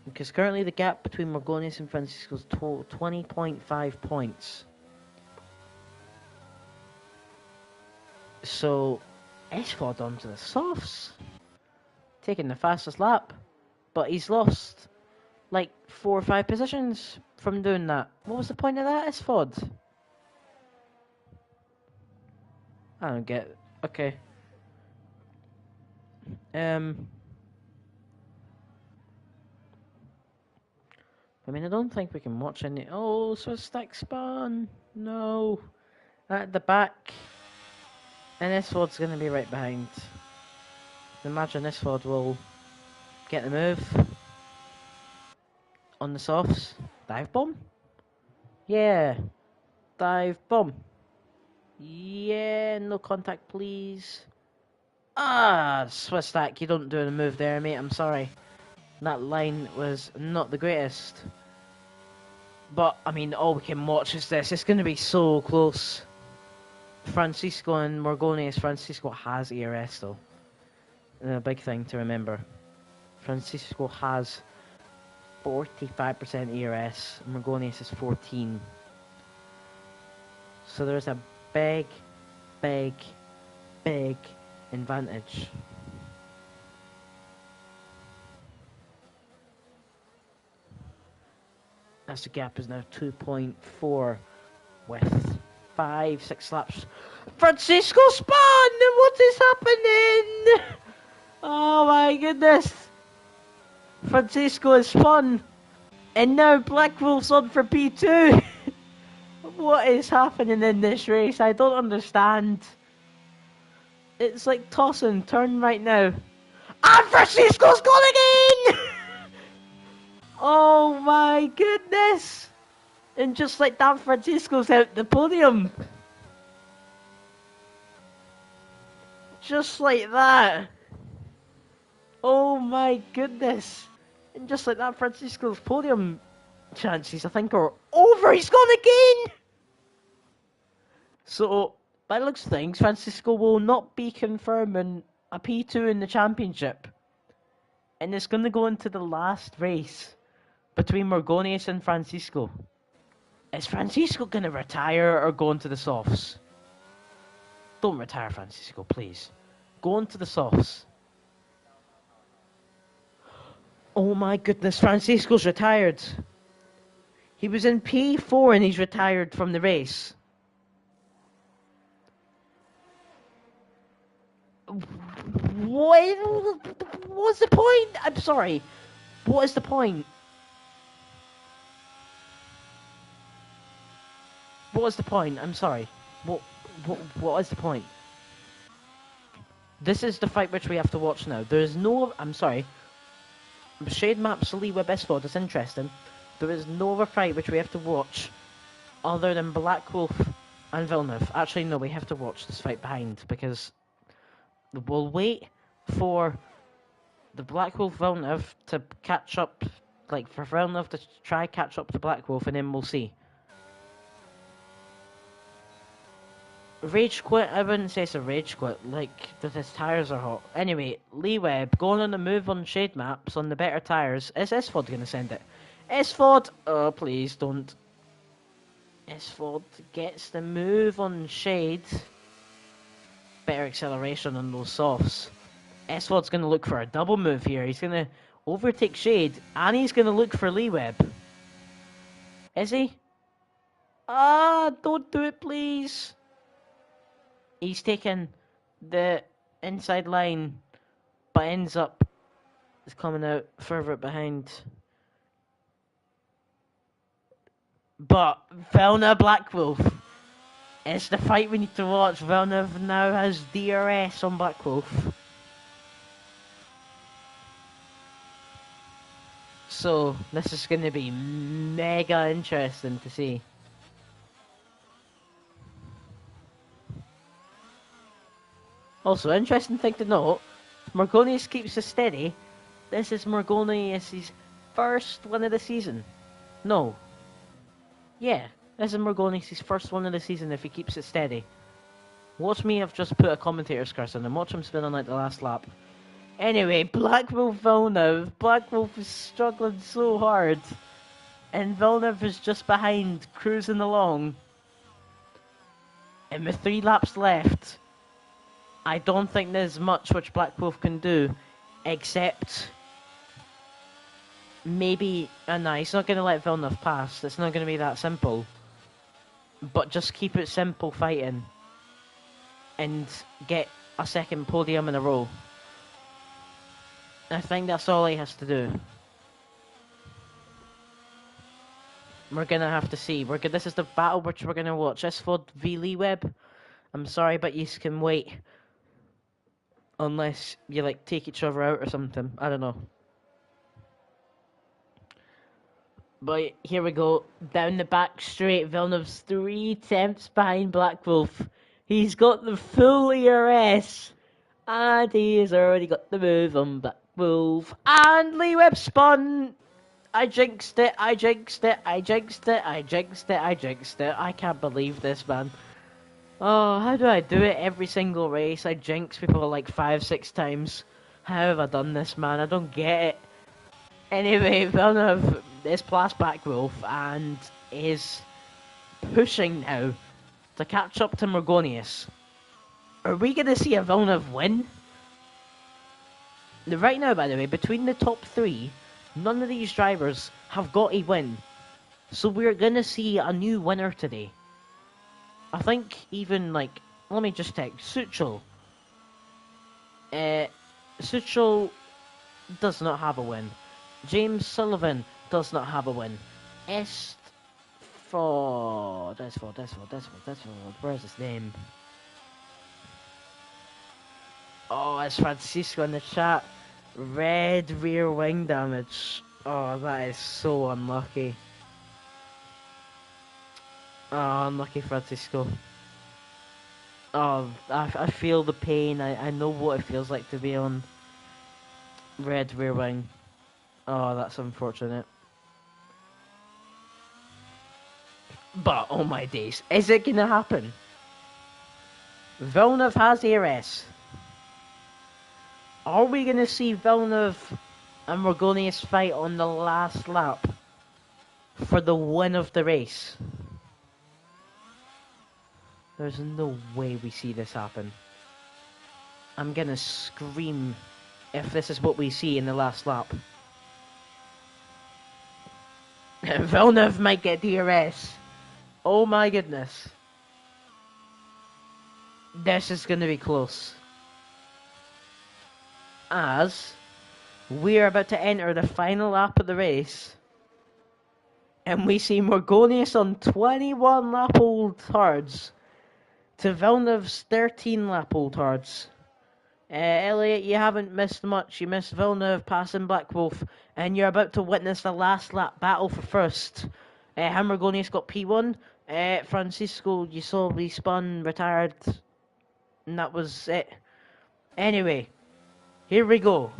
Because currently the gap between Margonius and Francisco is 20.5 points. So, Esford onto the softs. Taking the fastest lap. but he's lost like 4 or 5 positions from doing that. What was the point of that, Isfod? I don't get it. Okay. I mean, I don't think we can watch any. Oh, so stack spawn. No. At the back. And Isfod's going to be right behind. Imagine Isfod will get the move on the softs. Dive bomb? Yeah. Dive bomb. Yeah, no contact, please. Ah, Swiss stack, you don't do a move there, mate. I'm sorry. That line was not the greatest. But, I mean, all we can watch is this. It's going to be so close. Francisco and Morgonius. Francisco has ERS, though. A big thing to remember. Francisco has 45% ERS. Morgonius is 14. So there's a big, big, big advantage. As the gap is now 2.4 with 5-6 laps. Francisco spun! What is happening? Oh my goodness! Francisco is spun! And now Black Wolf's on for P2! What is happening in this race? I don't understand. It's like toss and turn right now. And Francisco's gone again! Oh my goodness! And just like that, Francisco's out the podium. Just like that. Oh my goodness. And just like that, Francisco's podium chances, I think, are over. He's gone again! So, by the looks of things, Francisco will not be confirming a P2 in the championship. And it's going to go into the last race between Morgonius and Francisco. Is Francisco going to retire or go into the softs? Don't retire, Francisco, please. Go into the softs. Oh my goodness, Francisco's retired. He was in P4 and he's retired from the race. What's the point? I'm sorry. What is the point? What is the point? I'm sorry. What is the point? This is the fight which we have to watch now. There is no... I'm sorry. Shade Maps Lee Web Esford is interesting. There is no other fight which we have to watch other than Black Wolf and Villeneuve. Actually, no, we have to watch this fight behind because we'll wait for the Black Wolf Villeneuve to catch up, like for Villeneuve to try catch up to Black Wolf, and then we'll see. Rage quit? I wouldn't say it's a rage quit, like, that his tyres are hot. Anyway, Lee Webb going on the move on shade maps on the better tyres. Is Esford going to send it? Esford! Oh, please don't. Esford gets the move on shade. Better acceleration on those softs. Esford's going to look for a double move here. He's going to overtake shade, and he's going to look for Lee Webb. Is he? Ah, don't do it, please. He's taken the inside line, but ends up coming out further behind. But Villeneuve Black Wolf. It's the fight we need to watch. Villeneuve now has DRS on Black Wolf. So this is going to be mega interesting to see. Also, interesting thing to note, if Morgonius keeps it steady, this is Morgonius' first win of the season. No. Yeah, this is Morgonius' first win of the season if he keeps it steady. Watch me, I've just put a commentator's curse on him. Watch him spin on like the last lap. Anyway, Black Wolf Villeneuve. Black Wolf is struggling so hard. And Villeneuve is just behind, cruising along. And with 3 laps left, I don't think there's much which Black Wolf can do, except maybe, no, he's not going to let Villeneuve pass. It's not going to be that simple. But just keep it simple fighting and get a second podium in a row. I think that's all he has to do. We're going to have to see. This is the battle which we're going to watch. S4 v Lee Webb. I'm sorry, but you can wait. Unless you, like, take each other out or something. I don't know. But here we go. Down the back straight. Villeneuve's 3 tenths behind Black Wolf. He's got the full ERS. And he has already got the move on Black Wolf. And Lee Webb spun. I jinxed it. I jinxed it. I jinxed it. I jinxed it. I jinxed it. I can't believe this, man. Oh, how do I do it every single race? I jinx people like 5-6 times. How have I done this, man? I don't get it. Anyway, Villeneuve is past Black Wolf and is pushing now to catch up to Morgonius. Are we going to see a Villeneuve win? Right now, by the way, between the top 3, none of these drivers have got a win. So we're going to see a new winner today. I think even, like, let me just check. Suchel. Suchel does not have a win. James Sullivan does not have a win. Where's his name? Oh, it's Francisco in the chat. Red rear wing damage. Oh, that is so unlucky. Oh, unlucky Francisco. Oh, I feel the pain. I know what it feels like to be on red rear wing. Oh, that's unfortunate. But, oh my days, is it going to happen? Villeneuve has ARS. Are we going to see Villeneuve and Morgonius fight on the last lap for the win of the race? There's no way we see this happen. I'm going to scream if this is what we see in the last lap. Villeneuve might get DRS. Oh my goodness. This is going to be close. As we're about to enter the final lap of the race. And we see Morgonius on 21 lap old hards to Villeneuve's 13 lap old hards. Elliot, you haven't missed much. You missed Villeneuve passing Black Wolf, and you're about to witness the last lap battle for first. Morgonius got P1. Francisco, you saw, respun, retired, and that was it. Anyway, here we go.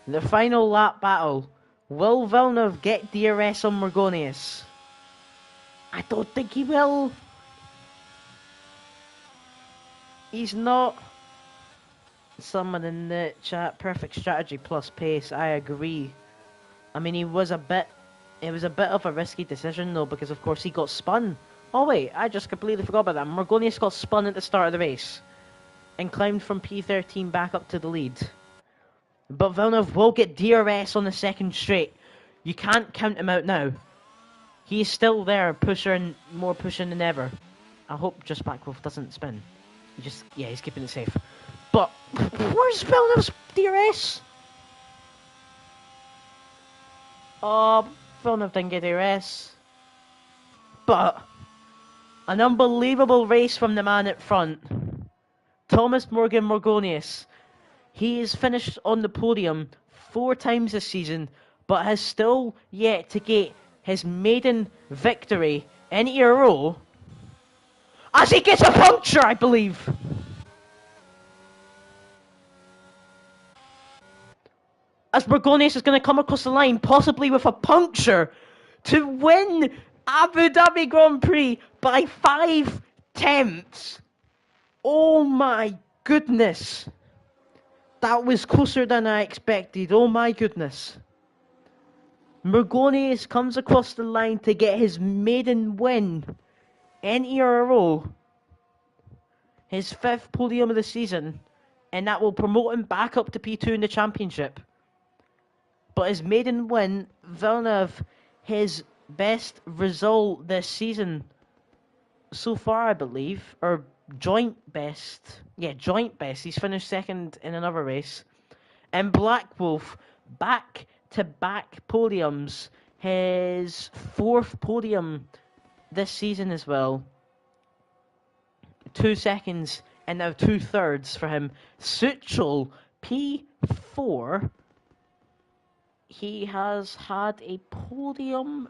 The final lap battle. Will Villeneuve get DRS on Morgonius? I don't think he will. He's not. Someone in the chat, perfect strategy plus pace. I agree. I mean, it was a bit of a risky decision though, because of course he got spun. Oh wait, I just completely forgot about that. Morgonius got spun at the start of the race and climbed from P13 back up to the lead. But Villeneuve will get DRS on the second straight. You can't count him out now. He is still there, more pushing than ever. I hope just Black Wolf doesn't spin. He's keeping it safe. But where's Villeneuve's DRS? Oh, Villeneuve didn't get DRS. But an unbelievable race from the man at front. Thomas Morgan Morgonius. He has finished on the podium 4 times this season, but has still yet to get his maiden victory in a row. As he gets a puncture, I believe. As Morgonius is going to come across the line, possibly with a puncture, to win Abu Dhabi Grand Prix by 5 tenths. Oh my goodness. That was closer than I expected. Oh my goodness. Morgonius comes across the line to get his maiden win in a row. His 5th podium of the season. And that will promote him back up to P2 in the championship. But his maiden win, Villeneuve, his best result this season so far, I believe, or joint best. Yeah, joint best. He's finished second in another race. And Black Wolf, back-to-back podiums. His fourth podium this season as well. 2 seconds and now 2/3 for him. Suchel, P4. He has had a podium.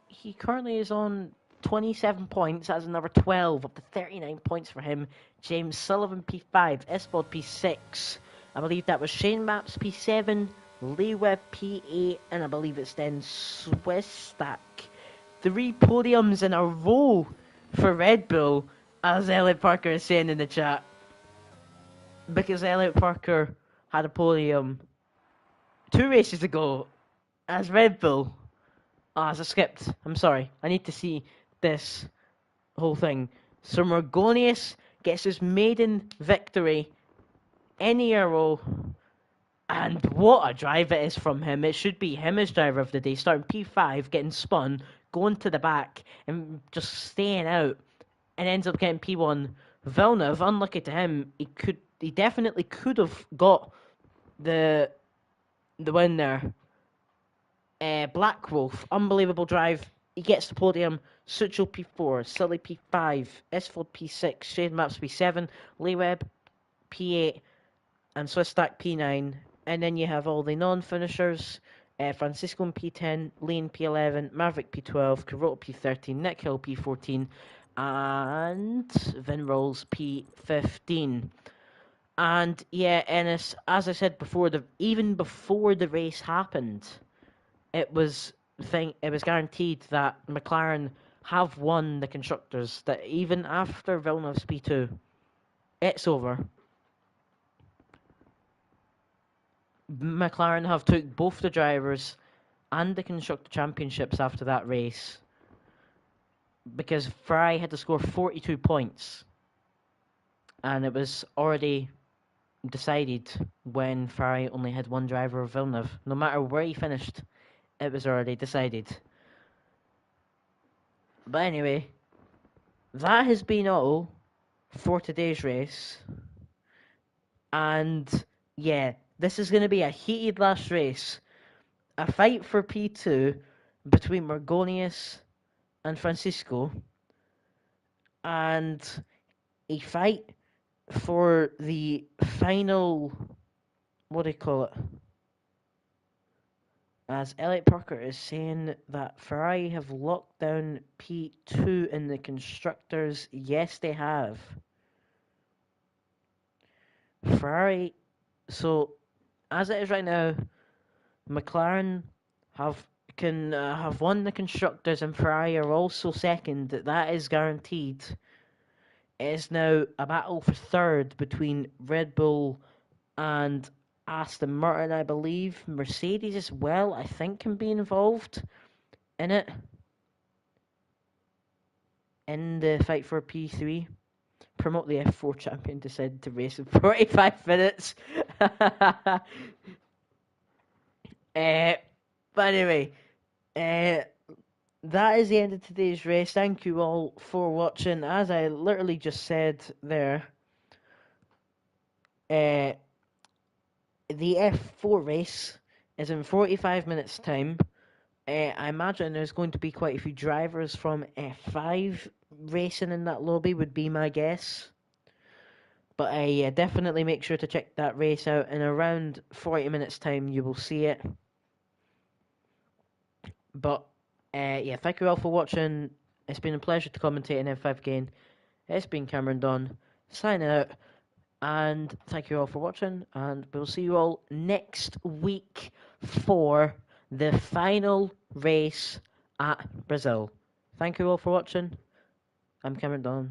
He currently is on 27 points. That's another 12, up to 39 points for him. James Sullivan, P5. Espod, P6. I believe that was Shane Maps, P7. Lee Webb, P8. And I believe it's then Swiss Stack. 3 podiums in a row for Red Bull, as Elliot Parker is saying in the chat. Because Elliot Parker had a podium 2 races ago as Red Bull. As I skipped. I'm sorry. I need to see this whole thing. So Margonius gets his maiden victory in Ero. And what a drive it is from him. It should be him as driver of the day. Starting P5, getting spun, going to the back, and just staying out. And ends up getting P1. Villeneuve, unlucky to him, he definitely could have got the win there. Black Wolf, unbelievable drive. He gets the podium. Suchel P4, Sully P5, Esford P6, Shade Maps P7, Lee Webb P8, and Swiss Stack P9. And then you have all the non-finishers. Francisco in P10, Lane P11, Maverick P12, Carota P13, Nick Hill P14, and Vin Rolls P15. And yeah, Ennis, as I said before, even before the race happened, it was guaranteed that McLaren have won the constructors. That even after Villeneuve's P2, it's over. McLaren have took both the drivers and the constructor championships after that race, because Ferrari had to score 42 points, and it was already decided when Ferrari only had one driver of Villeneuve. No matter where he finished, it was already decided. But anyway, that has been all for today's race. And yeah, this is going to be a heated last race. A fight for P2 between Margonius and Francisco. And a fight for the final, what do you call it? As Elliot Parker is saying that Ferrari have locked down P2 in the constructors. Yes, they have. Ferrari, so as it is right now, McLaren have won the constructors and Ferrari are also second. That is guaranteed. It is now a battle for third between Red Bull and Aston Martin, I believe. Mercedes as well, I think, can be involved in it. In the fight for P3. Promote the F4 champion decided to race in 45 minutes. But anyway, that is the end of today's race. Thank you all for watching. As I literally just said there, the F4 race is in 45 minutes time. I imagine there's going to be quite a few drivers from F5 racing in that lobby, would be my guess. But definitely make sure to check that race out. In around 40 minutes time, you will see it. But yeah, thank you all for watching. It's been a pleasure to commentate in F5 again. It's been Cameron Dunn, signing out. And thank you all for watching. And we'll see you all next week for the final race at Brazil. Thank you all for watching. I'm Cameron Dunn.